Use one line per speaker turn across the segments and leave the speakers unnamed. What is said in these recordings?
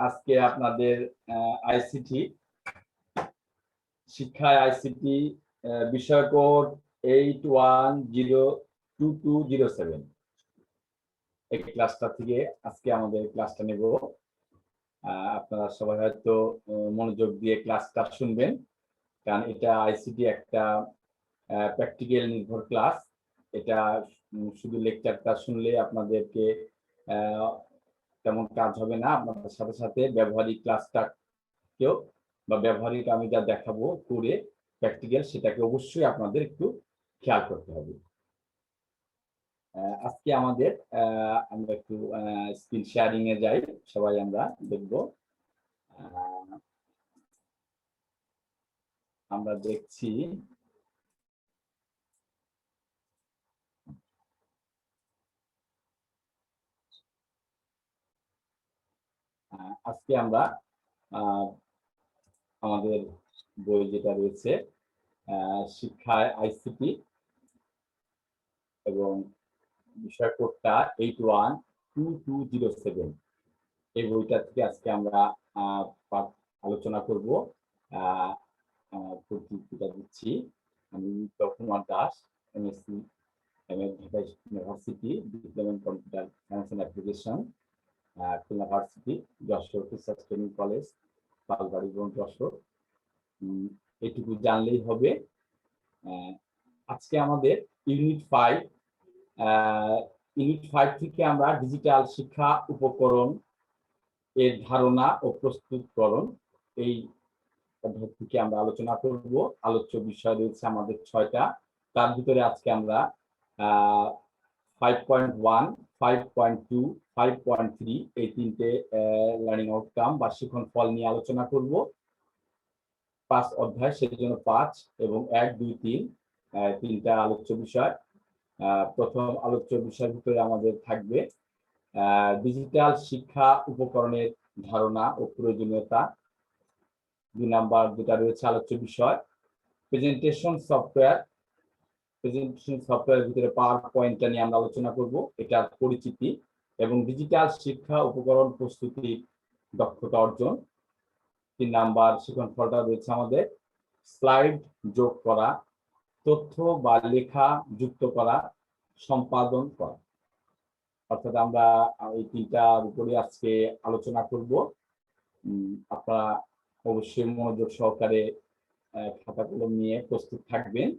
আজকে আপনাদের আইসিটি শিক্ষায় আইসিটি বিষয় কোড 81022207 এই ক্লাসটা থেকে আজকে আমাদের ক্লাসটা নেব। আপনারা সবাই হয়তো মনোযোগ দিয়ে ক্লাসটা শুনবেন, কারণ এটা আইসিটি একটা প্র্যাকটিক্যাল নির্ভর ক্লাস। এটা শুধু লেকচারটা শুনলে আপনাদেরকে তেমন কাজ হবে না, আপনাদের সাথে সাথে ব্যবহারিক ক্লাসটাকেও বা ব্যবহারিক আমি যা দেখাবো করে প্র্যাকটিক্যাল সেটাকে অবশ্যই আপনাদের একটু খেয়াল করতে হবে। আজকে আমাদের আমরা একটু স্ক্রিন শেয়ারিং এ যাই, সবাই আমরা দেখব। আমরা দেখছি আজকে আমরা আমাদের বই যেটা রয়েছে শিক্ষায় আইসিটি এবং বিষয় কোডটা 812207 এই বইটা থেকে আজকে আমরা আলোচনা করব। পরিচিতিটা দিচ্ছি, আমি Kumar Das, MSc Dhaka university, diploma in computer science and application, Khulna varsity, Jessore teachers training college, Palbari Jessore. এটুকু জানলেই হবে। আজকে আমাদের ইউনিট 5 থেকে আমরা ডিজিটাল শিক্ষা উপকরণ এর ধারণা ও প্রস্তুতকরণ এই পদ্ধতি থেকে আমরা আলোচনা করব। আলোচ্য বিষয় রয়েছে আমাদের 6টা, তার ভিতরে আজকে আমরা 5.1, 5.2, 5.3 এই তিনটে লার্নিং আউটকাম বা শিক্ষণ ফল নিয়ে আলোচনা করব। 5 অধ্যায়, সেই জন্য 5 এবং 1, 2, 3 তিনটা আলোচ্য বিষয়। প্রথম আলোচ্য বিষয়ের ভিতরে আমাদের থাকবে ডিজিটাল শিক্ষা উপকরণের ধারণা ও প্রয়োজনীয়তা। 2 নাম্বার যেটা রয়েছে আলোচ্য বিষয় প্রেজেন্টেশন সফটওয়্যার। প্রেজেন্টেশন সফটওয়্যারের ভিতরে পাওয়ার পয়েন্টটা নিয়ে আমরা আলোচনা করব, এটার পরিচিতি এবং ডিজিটাল শিক্ষা উপকরণ প্রস্তুতির দক্ষতা অর্জন। 3 নাম্বার শিক্ষণ ফলটা রয়েছে আমাদের স্লাইড যোগ করা, তথ্য বা লেখা যুক্ত করা, সম্পাদন করা। অর্থাৎ আমরা এই তিনটার উপরে আজকে আলোচনা করব। আপনারা অবশ্যই মনোযোগ সহকারে খাতা কলম নিয়ে প্রস্তুত থাকবেন।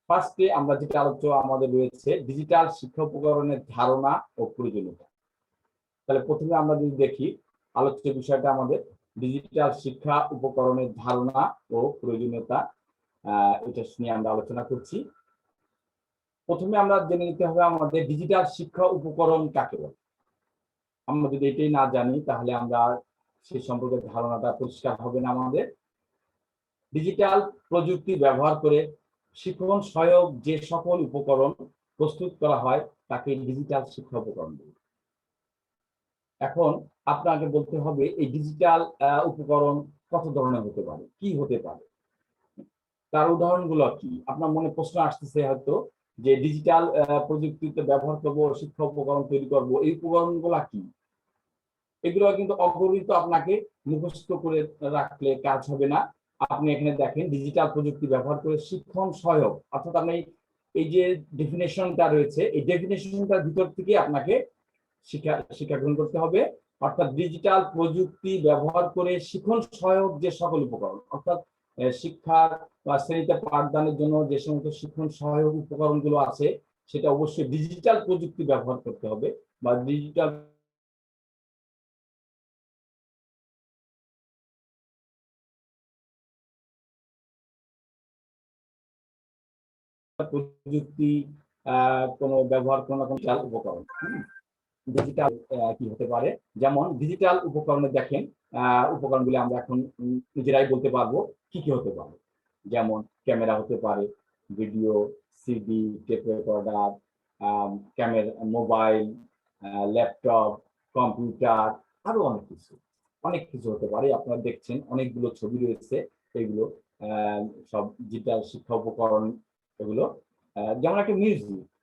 ফার্স্টে আমরা যেটা আলোচনা আমাদের রয়েছে ডিজিটাল শিক্ষা উপকরণের ধারণা ও প্রয়োজনীয়তা। তাহলে প্রথমে আমরা যদি দেখি আলোচ্য বিষয়টা আমাদের ডিজিটাল শিক্ষা উপকরণের ধারণা ও প্রয়োজনীয়তা, এটা নিয়ে আমরা আলোচনা করছি। প্রথমে আমরা জেনে নিতে হবে আমাদের ডিজিটাল শিক্ষা উপকরণ কাকে বলে। আমরা যদি এটাই না জানি তাহলে আমরা সেই সম্পর্কে ধারণাটা পরিষ্কার হবে না আমাদের। ডিজিটাল প্রযুক্তি ব্যবহার করে শিক্ষণ সহায়ক যে সকল উপকরণ প্রস্তুত করা হয় তাকে ডিজিটাল শিক্ষা উপকরণ বলে। এখন আপনাকে বলতে হবে এই ডিজিটাল উপকরণ কত ধরনের হতে পারে, কি হতে পারে, তার উদাহরণগুলো কি। আপনার মনে প্রশ্ন আসতেছে হয়তো যে ডিজিটাল প্রযুক্তিতে ব্যবহার করবো, শিক্ষা উপকরণ তৈরি করব, এই উপকরণগুলা কি। এগুলো কিন্তু অগণিত, আপনাকে মুখস্থ করে রাখলে কাজ হবে না। আপনি এখানে দেখেন ডিজিটাল প্রযুক্তি ব্যবহার করে শিক্ষণ সহায়ক, অর্থাৎ আপনি এই যে ডেফিনেশনটা রয়েছে এই ডেফিনেশনটার ভিতর থেকে আপনাকে শিক্ষা গ্রহণ করতে হবে। অর্থাৎ ডিজিটাল প্রযুক্তি ব্যবহার করে শিক্ষণ সহায়ক যে সকল উপকরণ, অর্থাৎ শিক্ষার বা শ্রেণীতে পাঠদানের জন্য যে সমস্ত শিক্ষণ সহায়ক উপকরণগুলো আছে সেটা অবশ্যই ডিজিটাল প্রযুক্তি ব্যবহার করতে হবে বা ডিজিটাল প্রযুক্তি কোনো ব্যবহার কোনো উপকরণ। ডিজিটাল কি হতে পারে, যেমন ডিজিটাল উপকরণে দেখেন উপকরণগুলি আমরা এখন নিজেরাই বলতে পারবো কি কি হতে পারে। যেমন ক্যামেরা হতে পারে, video, CD, tape recorder, camera, mobile, laptop, computer, আরো অনেক কিছু হতে পারে। আপনারা দেখছেন অনেকগুলো ছবি রয়েছে, এগুলো সব ডিজিটাল শিক্ষা উপকরণ। এগুলো যেমন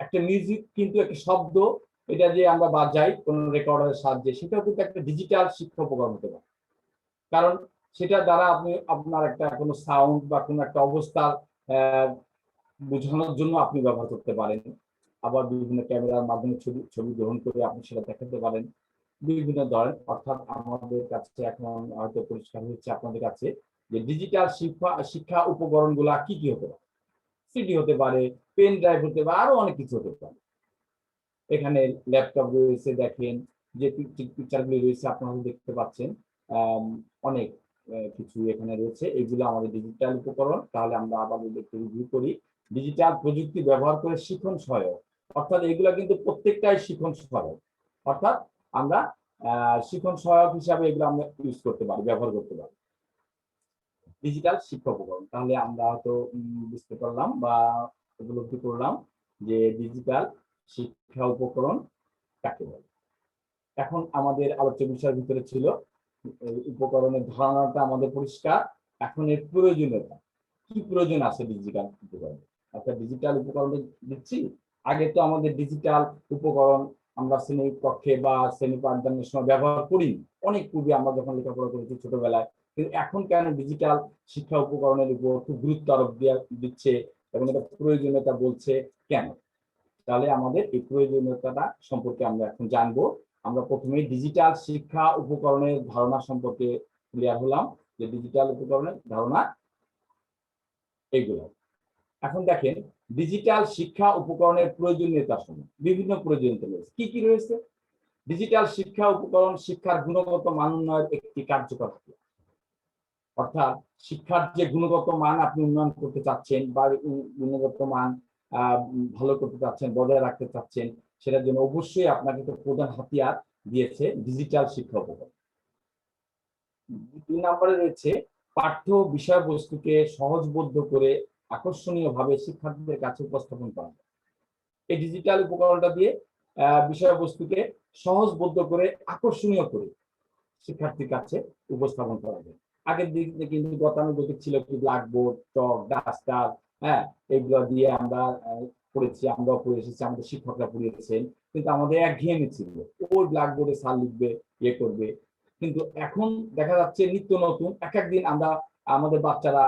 একটা মিউজিক কিন্তু একটা শব্দ এটা যে আমরা বাজাই কোনো রেকর্ডারের সাহায্যে, সেটাও কিন্তু একটা ডিজিটাল শিক্ষা উপকরণ হতে পারে। কারণ সেটা দ্বারা আপনি আপনার একটা কোনো সাউন্ড বা কোনো একটা অবস্থা বোঝানোর জন্য আপনি ব্যবহার করতে পারেন। আবার বিভিন্ন ক্যামেরার মাধ্যমে ছবি গ্রহণ করে আপনি সেটা দেখাতে পারেন। বিভিন্ন ধরনের, অর্থাৎ আমাদের কাছে এখন হয়তো পরিষ্কার হচ্ছে আপনাদের কাছে যে ডিজিটাল শিক্ষা উপকরণগুলা কি কি হতে পারে। সিডি হতে পারে, পেন ড্রাইভ হতে পারে, আরো অনেক কিছু হতে পারে। এখানে ল্যাপটপ রয়েছে, দেখেন যে পিকচারগুলি রয়েছে আপনারা দেখতে পাচ্ছেন। অনেক কিছু এখানে রয়েছে, এগুলো আমাদের ডিজিটাল উপকরণ। তাহলে আমরা আবার একটু রিভিউ করি। ডিজিটাল প্রযুক্তি ব্যবহার করে শিখন সহায়ক, অর্থাৎ এগুলা কিন্তু প্রত্যেকটাই শিখন সহায়ক। অর্থাৎ আমরা শিখন সহায়ক হিসাবে এগুলো আমরা ইউজ করতে পারি, ব্যবহার করতে পারি। ডিজিটাল শিক্ষা উপকরণ, তাহলে আমরা হয়তো বুঝতে পারলাম বা উপলব্ধি করলাম যে ডিজিটাল শিক্ষা উপকরণ কাকে বলে। এখন আমাদের আলোচ্য বিষয়ের ভিতরে ছিল উপকরণের ধারণাটা আমাদের পরিষ্কার। এখন এর প্রয়োজনীয়তা, কি প্রয়োজন আছে ডিজিটাল উপকরণ, অর্থাৎ ডিজিটাল উপকরণ দিচ্ছি। আগে তো আমাদের ডিজিটাল উপকরণ আমরা শ্রেণী কক্ষে বা শ্রেণী পাঠদানের সময় ব্যবহার করি, অনেক পূর্বে আমরা যখন লেখাপড়া করেছি ছোটবেলায়। কিন্তু এখন কেন ডিজিটাল শিক্ষা উপকরণের উপর খুব গুরুত্ব আরোপ দিচ্ছে এবং এটা প্রয়োজনীয়তা বলছে কেন? তাহলে আমাদের এই প্রয়োজনীয়তাটা সম্পর্কে আমরা এখন জানবো। আমরা প্রথমে ডিজিটাল শিক্ষা উপকরণের ধারণা সম্পর্কে ক্লিয়ার হলাম, যে ডিজিটাল উপকরণের ধারণা এগুলো। এখন দেখেন ডিজিটাল শিক্ষা উপকরণের প্রয়োজনীয়তার সময় বিভিন্ন প্রয়োজনীয়তা রয়েছে। কি কি রয়েছে? ডিজিটাল শিক্ষা উপকরণ শিক্ষার গুণগত মান উন্নয়নের একটি কার্যকর হাতিয়ার। অর্থাৎ শিক্ষার যে গুণগত মান আপনি উন্নয়ন করতে চাচ্ছেন বা গুণগত মান ভালো করতে চাচ্ছেন, বজায় রাখতে চাচ্ছেন, সেটার জন্য অবশ্যই আপনাকে একটা প্রধান হাতিয়ার দিয়েছে ডিজিটাল শিক্ষা উপকরণ। 2 নম্বরে রয়েছে পাঠ্য বিষয়বস্তুকে সহজবোধ্য করে আকর্ষণীয় ভাবে শিক্ষার্থীদের কাছে উপস্থাপন করা যায়। এই ডিজিটাল উপকরণটা দিয়ে বিষয়বস্তুকে সহজবোধ্য করে আকর্ষণীয় করে শিক্ষার্থীর কাছে উপস্থাপন করা যায়। আগের দিকে কিন্তু গতানুগতিক ছিল, কি ব্ল্যাকবোর্ড, চক, ডাস্টার, হ্যাঁ, এগুলো দিয়ে আমরা পড়েছি, আমরাও পড়ে এসেছি, আমাদের শিক্ষকরা পড়িয়েছেন, কিন্তু আমাদের একঘেয়েমি ছিল, ওই ব্ল্যাকবোর্ডে স্যার লিখবে, ইয়ে করবে। কিন্তু এখন দেখা যাচ্ছে নিত্য নতুন, এক একদিন আমরা আমাদের বাচ্চারা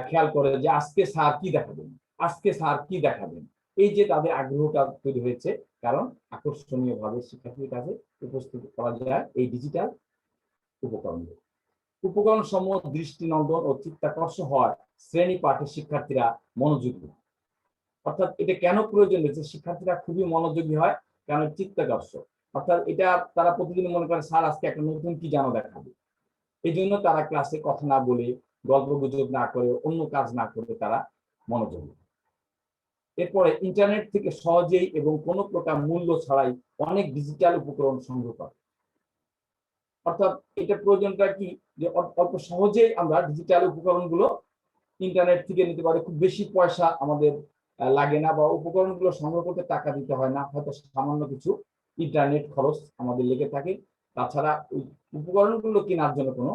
খেয়াল করে যে আজকে স্যার কি দেখাবেন, আজকে স্যার কি দেখাবেন। এই যে তাদের আগ্রহটা তৈরি হয়েছে, কারণ আকর্ষণীয় ভাবে শিক্ষার্থীর কাছে উপস্থিত করা যায় এই ডিজিটাল উপকরণ। উপকরণ সমূহ দৃষ্টিনন্দন ও চিত্তাকর্ষক হয় শ্রেণী পাঠে শিক্ষার্থীরা মনোযোগী। অর্থাৎ এটা কেন প্রয়োজন রয়েছে? শিক্ষার্থীরা খুবই মনোযোগী হয়, কারণ চিত্তাকর্ষক। অর্থাৎ এটা তারা প্রতিদিন মনে করে স্যার আজকে একটা নতুন কি জানো দেখাবে। এই জন্য তারা ক্লাসে কথা না বলে, গল্প গুজব না করে, অন্য কাজ না করে তারা মনোযোগী। এরপরে ইন্টারনেট থেকে সহজেই এবং কোনো প্রকার মূল্য ছাড়াই অনেক ডিজিটাল উপকরণ সংগ্রহ করে। অর্থাৎ এটা প্রয়োজনটা কি, যে অল্প সহজেই আমরা ডিজিটাল উপকরণগুলো ইন্টারনেট থেকে নিতে পারি, খুব বেশি পয়সা আমাদের লাগে না, বা উপকরণগুলো সংগ্রহ করতে টাকা দিতে হয় না, হয়তো সামান্য কিছু ইন্টারনেট খরচ আমাদের লেগে থাকে। তাছাড়া ওই উপকরণগুলো কেনার জন্য কোনো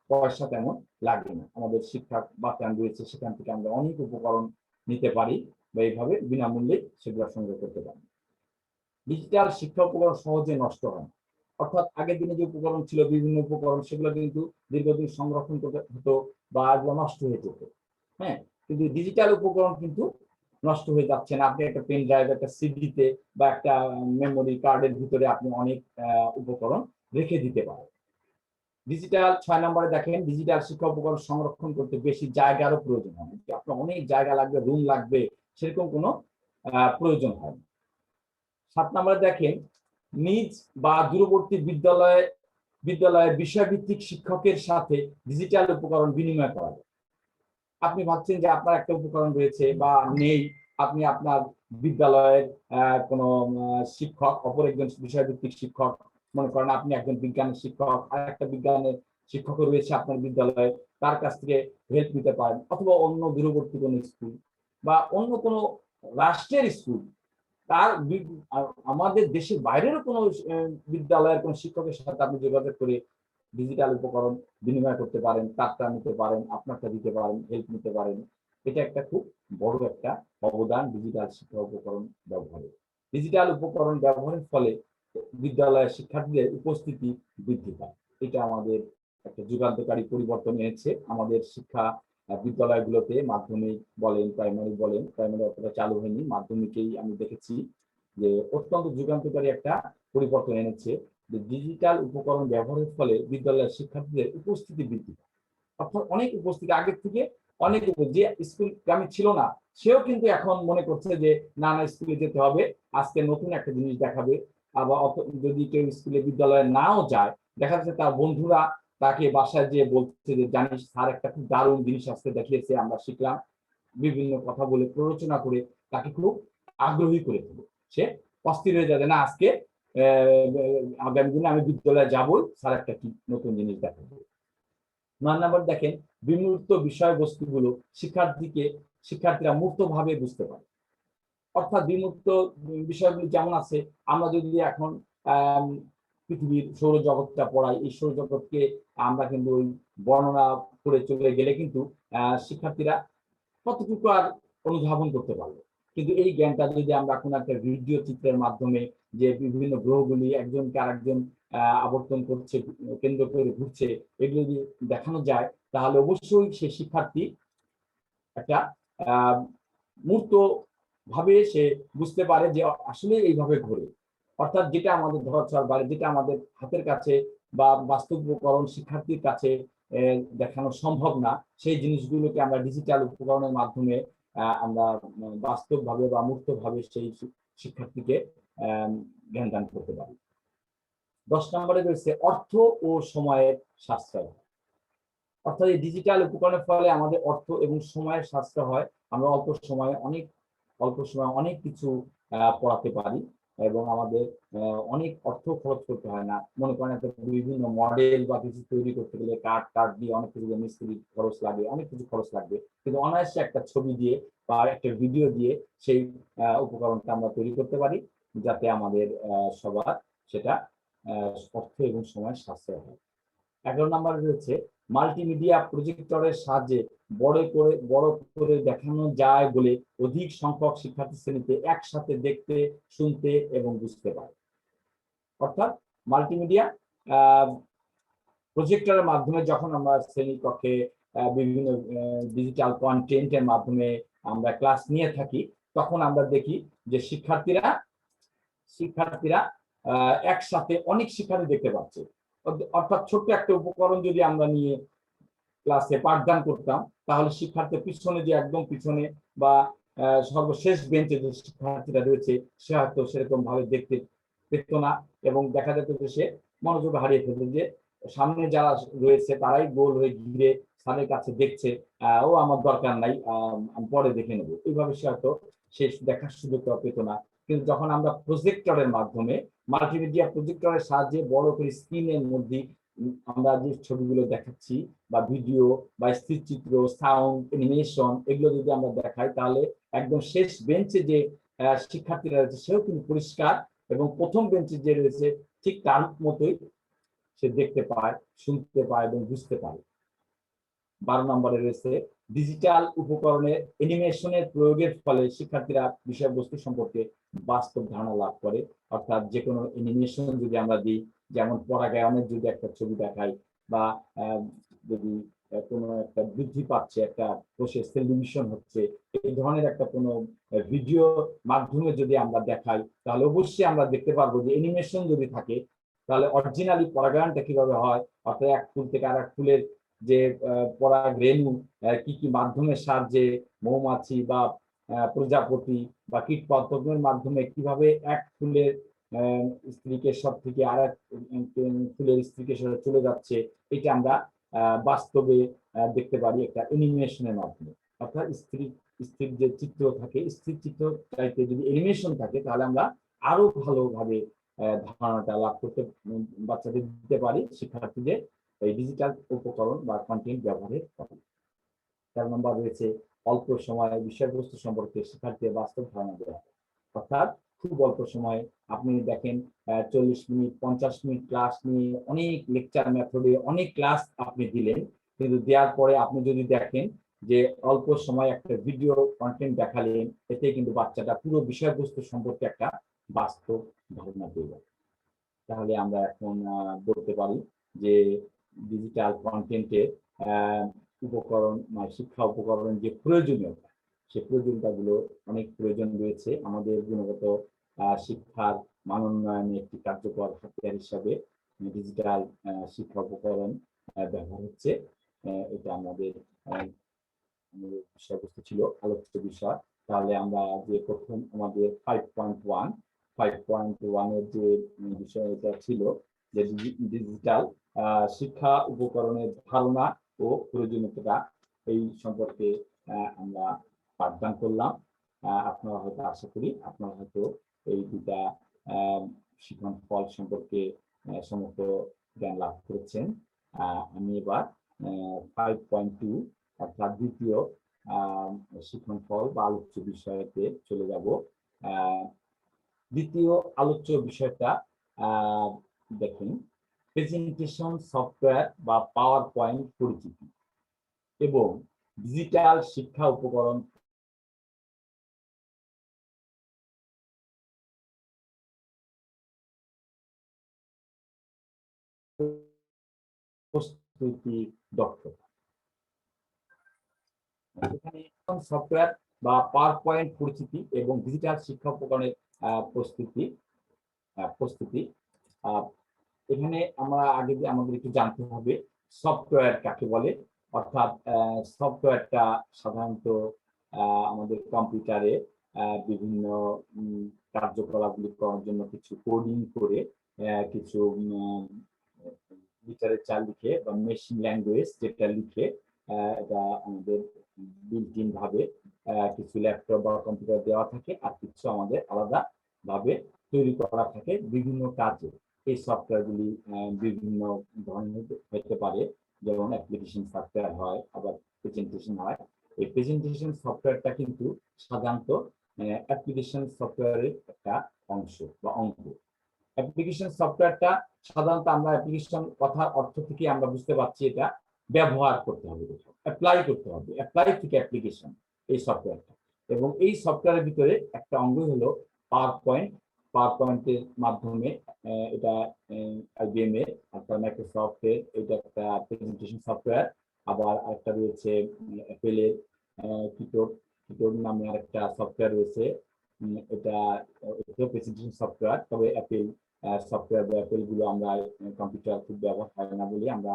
পয়সা তেমন লাগে না। আমাদের শিক্ষা বাতায়ন রয়েছে, সেখান থেকে আমরা অনেক উপকরণ নিতে পারি বা এইভাবে বিনামূল্যে সেগুলো সংগ্রহ করতে পারি। ডিজিটাল শিক্ষা উপকরণ সহজে নষ্ট হয়, অর্থাৎ আগের দিনে যে উপকরণ ছিল, বিভিন্ন উপকরণ, সেগুলো কিন্তু দীর্ঘদিন সংরক্ষণ করতে হতো বা এগুলো নষ্ট হয়ে যেত। হ্যাঁ, কিন্তু ডিজিটাল উপকরণ কিন্তু নষ্ট হয়ে যাচ্ছে না। আপনি একটা পেন ড্রাইভ, একটা সিডিতে বা একটা মেমোরি কার্ডের ভিতরে আপনি অনেক উপকরণ রেখে দিতে পারেন। ডিজিটাল 6 নম্বরে দেখেন ডিজিটাল শিক্ষা উপকরণ সংরক্ষণ করতে বেশি জায়গারও প্রয়োজন হয়। আপনার অনেক জায়গা লাগবে, রুম লাগবে, সেরকম কোনো প্রয়োজন হয় না। 7 নম্বরে দেখেন নিজ বা দূরবর্তী বিদ্যালয়ের বিষয়ভিত্তিক শিক্ষকের সাথে ডিজিটাল উপকরণ বিনিময় করা যায়। আপনি ভাবছেন যে আপনার একটা উপকরণ রয়েছে বা নেই, আপনি আপনার বিদ্যালয়ের কোনো শিক্ষক, অপর একজন বিষয়ভিত্তিক শিক্ষক, মনে করেন আপনি একজন বিজ্ঞানের শিক্ষক আর একটা বিজ্ঞানের শিক্ষক রয়েছে আপনার বিদ্যালয়ে, তার কাছ থেকে হেল্প নিতে পারেন, অথবা অন্য দূরবর্তী কোনো স্কুল বা অন্য কোনো রাষ্ট্রের স্কুল, তার আমাদের দেশের বাইরেরও কোনো বিদ্যালয়ের কোনো শিক্ষকের সাথে আপনি যোগাযোগ করে ডিজিটাল উপকরণ বিনিময় করতে পারেন, তারটা নিতে পারেন, আপনারটা দিতে পারেন, হেল্প নিতে পারেন। এটা একটা খুব বড় একটা অবদান ডিজিটাল শিক্ষা উপকরণ ব্যবহারে। ডিজিটাল উপকরণ ব্যবহারের ফলে বিদ্যালয়ের শিক্ষার্থীদের উপস্থিতি বৃদ্ধি পায়। এটা আমাদের একটা যুগান্তকারী পরিবর্তন এনেছে আমাদের শিক্ষা বিদ্যালয়গুলোতে। মাধ্যমিক বলেন, প্রাইমারি অতটা চালু হয়নি, মাধ্যমিকেই আমি দেখেছি যে অত্যন্ত যুগান্তকারী একটা পরিবর্তন এনেছে, যে ডিজিটাল উপকরণ ব্যবহারের ফলে বিদ্যালয়ের শিক্ষার্থীদের উপস্থিতি বৃদ্ধি পায়। অর্থাৎ অনেক উপস্থিতি, আগের থেকে অনেক যে স্কুল গ্রামে ছিল না, সেও কিন্তু এখন মনে করছে যে না না স্কুলে যেতে হবে, আজকে নতুন একটা জিনিস দেখাবে। আবার যদি কেউ স্কুলে বিদ্যালয়ে নাও যায়, দেখা যাচ্ছে তার বন্ধুরা তাকে বাসায় যেয়ে বলছে যে জানিস স্যার একটা খুব দারুণ জিনিস আজকে দেখিয়েছে, আমরা শিখলাম। বিভিন্ন কথা বলে প্ররোচনা করে তাকে খুব আগ্রহী করে তোলে। সে অস্থির হয়ে যাবে, না আজকে আগামী দিনে আমি বিদ্যালয়ে যাবই, স্যার একটা কি নতুন জিনিস দেখাবো। 9 নম্বর দেখেন, বিমূর্ত বিষয়বস্তুগুলো শিক্ষার্থীরা মুক্তভাবে বুঝতে পারে। অর্থাৎ বিমূর্ত বিষয়গুলি যেমন আছে, আমরা যদি এখন পৃথিবীর সৌরজগৎটা পড়াই, এই সৌরজগৎকে আমরা কিন্তু ওই বর্ণনা করে চলে গেলে কিন্তু শিক্ষার্থীরা কতটুকু আর অনুধাবন করতে পারবে। কিন্তু এই জ্ঞানটা যদি আমরা কোনো একটা ভিডিও চিত্রের মাধ্যমে, যে বিভিন্ন গ্রহগুলি একজনকে আরেকজন আবর্তন করছে, কেন্দ্র করে ঘুরছে, এগুলো যদি দেখানো যায়, তাহলে অবশ্যই সে শিক্ষার্থী একটা মূর্ত ভাবে সে বুঝতে পারে যে আসলে এইভাবে ঘোরে। অর্থাৎ যেটা আমাদের ধরাছোঁয়ার বাইরে, যেটা আমাদের হাতের কাছে বা বাস্তবকরণ শিক্ষার্থীর কাছে দেখানো সম্ভব না, সেই জিনিসগুলোকে আমরা ডিজিটাল উপকরণের মাধ্যমে আমরা বাস্তবভাবে বা মুক্তভাবে সেই শিক্ষার্থীকে জ্ঞান দান করতে পারি। 10 নম্বরে রয়েছে অর্থ ও সময়ের সাশ্রয়। অর্থাৎ এই ডিজিটাল উপকরণের ফলে আমাদের অর্থ এবং সময়ের সাশ্রয় হয়। আমরা অল্প সময়ে অনেক কিছু পড়াতে পারি এবং আমাদের অনেক অর্থ খরচ করতে হয় না। মনে করেন একটা বিভিন্ন মডেল বা কিছু তৈরি করতে গেলে কাঠ দিয়ে অনেক কিছু, মিস্ত্রি খরচ লাগে, অনেক কিছু খরচ লাগবে, কিন্তু অনায়াসে একটা ছবি দিয়ে বা একটা ভিডিও দিয়ে সেই উপকরণটা আমরা তৈরি করতে পারি, যাতে আমাদের সবার সেটা অর্থ এবং সময়ের সাশ্রয় হয়। 11 নম্বরে রয়েছে মাল্টিমিডিয়া প্রজেক্টরের সাহায্যে বড় করে দেখানো যায় বলে অধিক সংখ্যক শিক্ষার্থী শ্রেণীতে একসাথে দেখতে, শুনতে এবং বুঝতে পারে। অর্থাৎ মাল্টিমিডিয়া প্রজেক্টরের মাধ্যমে যখন আমরা শ্রেণীকক্ষে বিভিন্ন ডিজিটাল কন্টেন্টের মাধ্যমে আমরা ক্লাস নিয়ে থাকি, তখন আমরা দেখি যে শিক্ষার্থীরা একসাথে অনেক শিক্ষার্থী দেখতে পাচ্ছে। অর্থাৎ ছোট্ট একটা উপকরণ যদি আমরা নিয়ে ক্লাসে পাঠদান করতাম, তাহলে শিক্ষার্থীর পিছনে যে একদম পিছনে বা সর্বশেষ বেঞ্চে যে শিক্ষার্থীরা রয়েছে, সে হয়তো সেরকম ভাবে দেখতে পেত না এবং দেখা যেত যে সে মনোযোগ হারিয়ে ফেলত, যে সামনে যারা রয়েছে তারাই গোল হয়ে ঘিরে স্যারের কাছে দেখছে, ও আমার দরকার নাই, আমি পরে দেখে নেবো, এইভাবে সে হয়তো সে দেখার সুযোগটা পেত না। কিন্তু যখন আমরা প্রজেক্টরের মাধ্যমে, মাল্টিমিডিয়া প্রজেক্টরের সাহায্যে বড় করে স্ক্রিনের মধ্যে আমরা যে ছবিগুলো দেখাচ্ছি বা ভিডিও বা স্থিরচিত্র, সাউন্ড, অ্যানিমেশন, এগুলো যদি আমরা দেখাই, তাহলে একদম শেষ বেঞ্চে যে শিক্ষার্থীরা রয়েছে সেও কিন্তু পরিষ্কার, এবং প্রথম বেঞ্চে যে রয়েছে ঠিক তার মতোই সে দেখতে পায়, শুনতে পায় এবং বুঝতে পারে। 12 নম্বরে রয়েছে ডিজিটাল উপকরণের অ্যানিমেশনের প্রয়োগের ফলে শিক্ষার্থীরা বিষয়বস্তু সম্পর্কে বাস্তব ধারণা লাভ করে। অর্থাৎ যে কোনো অ্যানিমেশন যদি আমরা দিই, যেমন পরাগায়নের যদি একটা ছবি দেখাই, বা যদি কোনো একটা বৃদ্ধি পাচ্ছে, একটা প্রসেস টেলিভিশন হচ্ছে, এই ধরনের একটা কোনো ভিডিও মাধ্যমে যদি আমরা দেখাই, তাহলে অবশ্যই আমরা দেখতে পারবো যে অ্যানিমেশন যদি থাকে, তাহলে অরিজিনালি পরাগায়নটা কিভাবে হয়, অর্থাৎ এক ফুল থেকে আর এক ফুলের যে পরাগ রেণু কি কি মাধ্যমের সাহায্যে মৌমাছি বা প্রজাপতি বা কীট পতঙ্গের মাধ্যমে কিভাবে এক ফুলের স্ত্রী কেশর থেকে আর এক ফুলের স্ত্রী কেশরে চলে যাচ্ছে, এটা আমরা বাস্তবে দেখতে পারি একটা অ্যানিমেশনের মাধ্যমে। অর্থাৎ স্থির যে চিত্র থাকে, স্থির চিত্র চাইতে যদি অ্যানিমেশন থাকে, তাহলে আমরা আরো ভালোভাবে ধারণাটা লাভ করতে বাচ্চাদের দিতে পারি, শিক্ষার্থীদের এই ডিজিটাল উপকরণ বা কন্টেন্ট ব্যবহারের ফলে। 4 নম্বর রয়েছে অল্প সময়ে বিষয়বস্তু সম্পর্কে শিক্ষার্থীদের বাস্তব ধারণা দেওয়া। অর্থাৎ খুব অল্প সময়ে আপনি দেখেন 40 মিনিট 50 মিনিট ক্লাস নিয়ে অনেক লেকচার মেথডে অনেক ক্লাস আপনি দিলেন, কিন্তু দেওয়ার পরে আপনি যদি দেখেন যে অল্প সময় একটা ভিডিও কন্টেন্ট দেখালেন, এতে কিন্তু বাচ্চাটা পুরো বিষয়বস্তু সম্পর্কে একটা বাস্তব ধারণা পেয়ে যাবে। তাহলে আমরা এখন বলতে পারি যে ডিজিটাল কন্টেন্টের উপকরণ মানে শিক্ষা উপকরণ যে প্রয়োজনীয়তা, সে প্রয়োজনীয়তাগুলো অনেক প্রয়োজন রয়েছে। আমাদের গুণগত শিক্ষার মান উন্নয়নে একটি কার্যকর হাতিয়ার হিসাবে ডিজিটাল শিক্ষা উপকরণ ব্যবহার হচ্ছে। এটা আমাদের বিষয়বস্তু ছিল, আলোচ্য বিষয়। তাহলে আমরা যে প্রথম আমাদের 5.1 এর যে বিষয় এটা ছিল যে ডিজিটাল শিক্ষা উপকরণের ধারণা ও প্রয়োজনীয়তা, এই সম্পর্কে আমরা পাঠদান করলাম। আপনারা হয়তো আশা করি আপনারা হয়তো এই দুটা শিক্ষণ ফল সম্পর্কে সমস্ত জ্ঞান লাভ করেছেন। আমি এবার 5.2 অর্থাৎ দ্বিতীয় শিক্ষণ ফল বা আলোচ্য বিষয়তে চলে যাব। দ্বিতীয় আলোচ্য বিষয়টা দেখুন, প্রেজেন্টেশন সফটওয়্যার বা পাওয়ার পয়েন্ট পরিচিতি এবং ডিজিটাল শিক্ষা উপকরণ প্রস্তুতি দক্ষতা। এখানে সফটওয়্যার বা পাওয়ার পয়েন্ট পরিচিতি এবং ডিজিটাল শিক্ষা উপকরণের প্রস্তুতি এখানে আমরা আগে আমাদের একটু জানতে হবে সফটওয়্যার কাকে বলে। অর্থাৎ সফটওয়্যারটা সাধারণত আমাদের কম্পিউটারে বিভিন্ন কার্যকলাপগুলি করার জন্য কিছু কোডিং করে কিছু লিটারেচার লিখে বা মেশিন ল্যাঙ্গুয়েজ যেটা লিখে এটা আমাদের বিল্ট ইন ভাবে কিছু ল্যাপটপ বা কম্পিউটার দেওয়া থাকে, আর কিছু আমাদের আলাদা ভাবে তৈরি করা থাকে বিভিন্ন কাজে। এই সফটওয়্যারগুলি বিভিন্ন ধরনের হতে পারে, যেমন অ্যাপ্লিকেশন সফটওয়্যার হয়, আবার প্রেজেন্টেশন হয়। এই প্রেজেন্টেশন সফটওয়্যারটা কিন্তু সাধারণত অ্যাপ্লিকেশন সফটওয়্যারের একটা অংশ বা অঙ্গ। অ্যাপ্লিকেশন সফটওয়্যারটা সাধারণত আমরা অ্যাপ্লিকেশন কথার অর্থ থেকে আমরা বুঝতে পারছি এটা ব্যবহার করতে হবে, অ্যাপ্লাই করতে হবে, অ্যাপ্লাই থেকে অ্যাপ্লিকেশন এই সফটওয়্যারটা। এবং এই সফটওয়্যারের ভিতরে একটা অঙ্গ হলো পাওয়ার পয়েন্ট। পাওয়ার পয়েন্টের মাধ্যমে এটা আইবিএম এর অর্থাৎ মাইক্রোসফটের এটা একটা প্রেজেন্টেশন সফটওয়্যার। আবার আরেকটা রয়েছে অ্যাপেলের কিটোর নামে আরেকটা সফটওয়্যার রয়েছে, এটা প্রেজেন্টেশন সফটওয়্যার। তবে অ্যাপেল সফটওয়্যার বা অ্যাপেল গুলো আমরা কম্পিউটার খুব ব্যবহার হয় না বলে আমরা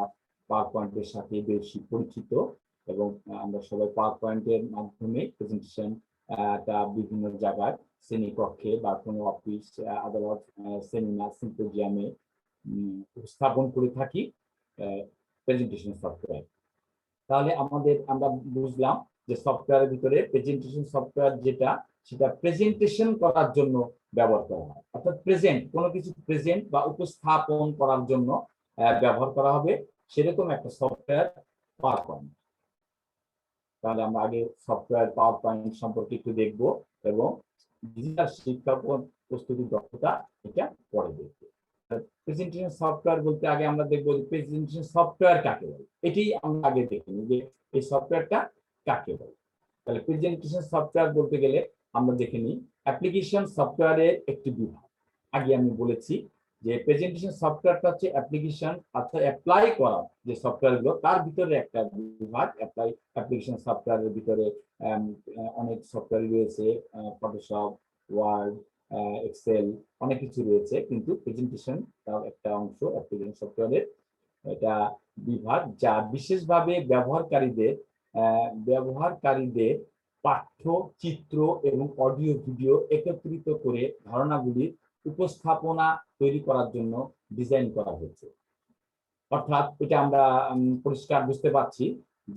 পাওয়ার পয়েন্টের সাথে বেশি পরিচিত। এবং আমরা সবাই পাওয়ার পয়েন্টের মাধ্যমে প্রেজেন্টেশন বিভিন্ন জায়গায় শ্রেণীকক্ষে বা কোনো অফিস আদালত সেমিনার সিম্পোজিয়ামে উপস্থাপন করে থাকি প্রেজেন্টেশন সফটওয়্যার। তাহলে আমরা বুঝলাম যে সফটওয়্যারের ভিতরে প্রেজেন্টেশন সফটওয়্যার যেটা, সেটা প্রেজেন্টেশন করার জন্য ব্যবহার করা হয়। অর্থাৎ প্রেজেন্ট কোনো কিছু প্রেজেন্ট বা উপস্থাপন করার জন্য ব্যবহার করা হবে, সেরকম একটা সফটওয়্যার পাওয়ার পয়েন্ট। তাহলে আমরা আগে সফটওয়্যার পাওয়ার পয়েন্ট সম্পর্কে একটু দেখবো এবং ডিজিটাল শিক্ষা প্রস্তুতি দক্ষতা এটা পরে দেখবো। প্রেজেন্টেশন সফটওয়্যার বলতে আগে আমরা দেখবো যে প্রেজেন্টেশন সফটওয়্যার কাকে বলে, এটি আমরা আগে দেখে নিই যে এই সফটওয়্যারটা কাকে বলে। তাহলে প্রেজেন্টেশন সফটওয়্যার বলতে গেলে আমরা দেখে নিই অ্যাপ্লিকেশন সফটওয়্যারের একটি বিভাগ। আগে আমি বলেছি যে প্রেজেন্টেশন সফটওয়্যারটা হচ্ছে অ্যাপ্লিকেশন অর্থাৎ অ্যাপ্লাই করা যে সফটওয়্যারগুলো তার ভিতরে একটা বিভাগ। অ্যাপ্লিকেশন সফটওয়্যারের ভিতরে অনেক সফটওয়্যার রয়েছে, ফটোশপ, ওয়ার্ড, এক্সেল, অনেক কিছু রয়েছে, কিন্তু প্রেজেন্টেশন তার একটা অংশ অ্যাপ্লিকেশন সফটওয়্যারের। এটা বিভাগ যা বিশেষভাবে ব্যবহারকারীদের পাঠ্য, চিত্র এবং অডিও ভিডিও একত্রিত করে ধারণাগুলির উপস্থাপনা তৈরি করার জন্য ডিজাইন করা হয়েছে। অর্থাৎ এটা আমরা পরিষ্কার বুঝতে পারছি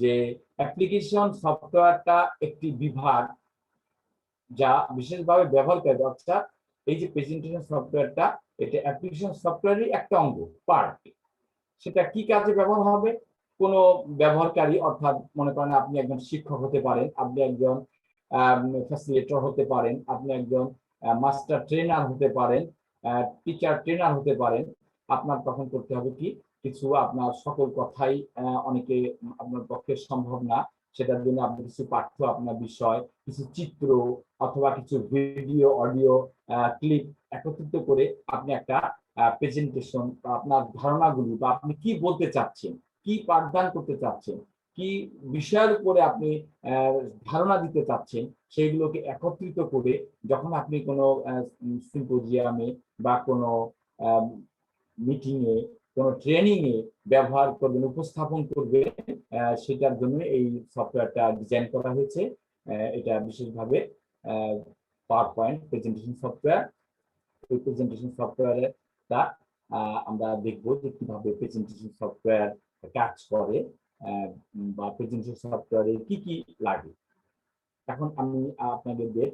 যে অ্যাপ্লিকেশন সফটওয়্যারটা একটি বিভাগ যা বিশেষভাবে ব্যবহার করে। অর্থাৎ এই যে প্রেজেন্টেশন সফটওয়্যারটা এটা অ্যাপ্লিকেশন সফটওয়্যারেরই একটা অঙ্গ, পার্ট। সেটা কি কাজে ব্যবহার হবে? কোনো ব্যবহারকারী, অর্থাৎ মনে করেন আপনি একজন শিক্ষক হতে পারেন, আপনি একজন ফ্যাসিলিটেটর হতে পারেন, আপনি একজন মাস্টার ট্রেনার হতে পারেন, টিচার ট্রেনার হতে পারেন। আপনার তখন করতে হবে কি, কিছু আপনার সকল কথাই অনেকে আপনার পক্ষে সম্ভব না, সেটার জন্য আপনি কিছু পাঠ্য আপনার বিষয়, কিছু চিত্র অথবা কিছু ভিডিও অডিও ক্লিপ একত্রিত করে আপনি একটা প্রেজেন্টেশন বা আপনার ধারণাগুলি বা আপনি কি বলতে চাচ্ছেন, কি পাঠদান করতে চাচ্ছেন, কি বিষয়ের উপরে আপনি ধারণা দিতে চাচ্ছেন, সেইগুলোকে একত্রিত করে যখন আপনি কোনো সিম্পোজিয়ামে বা কোনো মিটিং এ, কোনো ট্রেনিং এ ব্যবহার করবেন, উপস্থাপন করবেন, সেটার জন্য এই সফটওয়্যারটা ডিজাইন করা হয়েছে। এটা বিশেষভাবে পাওয়ার পয়েন্ট প্রেজেন্টেশন সফটওয়্যার। এই প্রেজেন্টেশন সফটওয়্যারটা আমরা দেখবো যে কিভাবে প্রেজেন্টেশন সফটওয়্যার কাজ করে বা প্রেজেন্টেশন সফটওয়্যারে কি কি লাগে। এখন আমি আপনাদের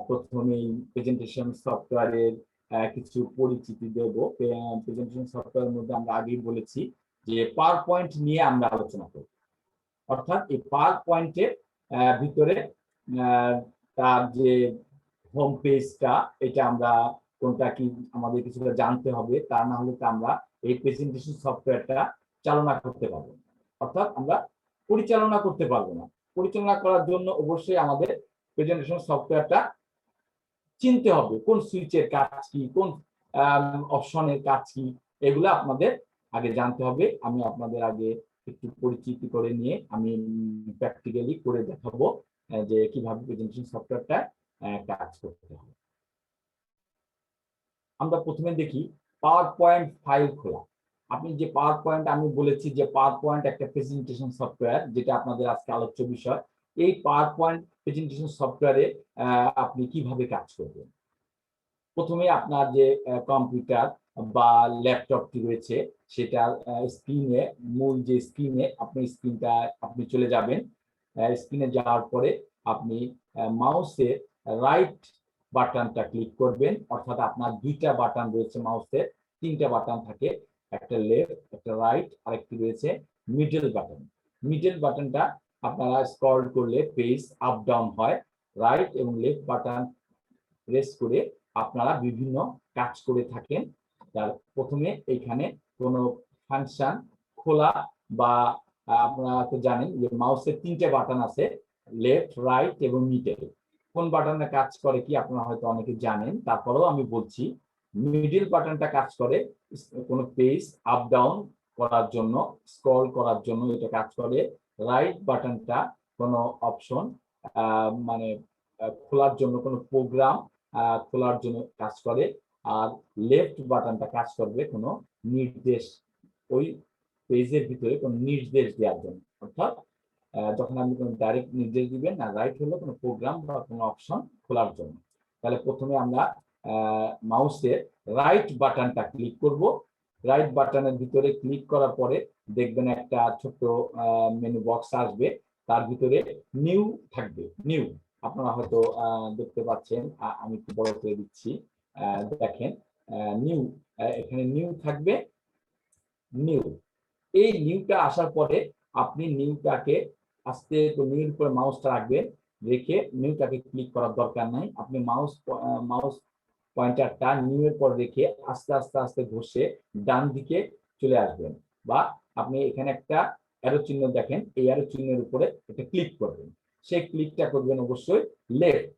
প্রথমেই প্রেজেন্টেশন সফটওয়্যারের কিছু পরিচিতি দেব। প্রেজেন্টেশন সফটওয়্যারের মধ্যে আমরা আগেই বলেছি যে পাওয়ার পয়েন্ট নিয়ে আমরা আলোচনা করব, অর্থাৎ এই পাওয়ার পয়েন্টের ভিতরে তার যে হোম পেজটা, এটা আমরা কোনটা কি আমাদের কিছুটা জানতে হবে, তা না হলে তো আমরা এই প্রেজেন্টেশন সফটওয়্যারটা চালনা করতে পারবো, অর্থাৎ আমরা পরিচালনা করতে পারবো না। পরিচালনা করার জন্য অবশ্যই আমাদের প্রেজেন্টেশন সফটওয়্যারটা চিনতে হবে, কোন সুইচের কাজ কি, কোন অপশনের কাজ কি, এগুলো আপনাদের আগে জানতে হবে। আমি আপনাদের আগে একটু পরিচিতি করে নিয়ে আমি প্র্যাকটিক্যালি করে দেখাবো যে কিভাবে প্রেজেন্টেশন সফটওয়্যারটা কাজ করতে হবে। আমরা প্রথমে দেখি পাওয়ার পয়েন্ট ফাইল খোলা। আপনি যে পাওয়ার পয়েন্ট, আমি বলেছি যে পাওয়ার পয়েন্ট একটা প্রেজেন্টেশন সফটওয়্যার, যেটা আপনাদের আজকে আলোচ্য বিষয়। এই পাওয়ার পয়েন্ট প্রেজেন্টেশন সফটওয়্যারে আপনি কিভাবে কাজ করবেন। প্রথমে আপনার যে কম্পিউটার বা ল্যাপটপটি রয়েছে, সেটা স্ক্রিনে, মূল যে স্ক্রিনে আপনি চলে যাবেন। স্ক্রিনে যাওয়ার পরে আপনি মাউসের রাইট বাটনটা ক্লিক করবেন, অর্থাৎ আপনার দুইটা বাটন রয়েছে মাউসের, তিনটা বাটন থাকে, একটা লেফট, একটা রাইট, আরেকটি রয়েছে মিডল বাটন। মিডল বাটনটা আপনারা স্ক্রল করলে পেজ আপ ডাউন হয়। রাইট এবং লেফট বাটন প্রেস করে আপনারা বিভিন্ন কাজ করে থাকেন। তার প্রথমে এইখানে কোনো ফাংশন খোলা বা আপনারা তো জানেন যে মাউসের তিনটে বাটন আছে, লেফট, রাইট এবং মিডল। কোন বাটনে কাজ করে কি আপনারা হয়তো অনেকে জানেন, তারপরেও আমি বলছি। মিডল বাটনটা কাজ করে কোনো পেজ আপ ডাউন করার জন্য, স্ক্রল করার জন্য এটা কাজ করে। রাইট বাটনটা কোনো অপশন মানে খোলার জন্য, কোনো প্রোগ্রাম খোলার জন্য কাজ করে। আর লেফট বাটনটা কাজ করবে কোনো নির্দেশ, ওই পেজের ভিতরে কোনো নির্দেশ দেওয়ার জন্য, অর্থাৎ যখন আপনি কোনো ডাইরেক্ট নির্দেশ দিবেন না। রাইট হলো কোনো প্রোগ্রাম বা কোনো অপশন খোলার জন্য। তাহলে প্রথমে আমরা মাউসের রাইট বাটনটা ক্লিক করব। রাইট বাটনের ভিতরে ক্লিক করার পরে দেখবেন একটা ছোট্ট মেনু বক্স আসবে, তার ভিতরে নিউ থাকবে। নিউ আপনারা হয়তো দেখতে পাচ্ছেন, আমি একটু বড় করে দিচ্ছি, দেখেন নিউ, এখানে নিউ থাকবে। নিউ, এই নিউটা আসার পরে আপনি নিউটাকে আস্তে তো নিউর উপরে মাউসটা রাখবেন, রেখে নিউটাকে ক্লিক করার দরকার নাই। আপনি মাউস পয়েন্টারটা নিউ এর পর রেখে আস্তে আস্তে আস্তে ঘষে ডান দিকে চলে আসবেন, বা আপনি এখানে একটা অ্যারো চিহ্ন দেখেন, এই অ্যারো চিহ্নের উপরে এটা ক্লিক করবেন। সেই ক্লিকটা করবেন অবশ্যই লেফট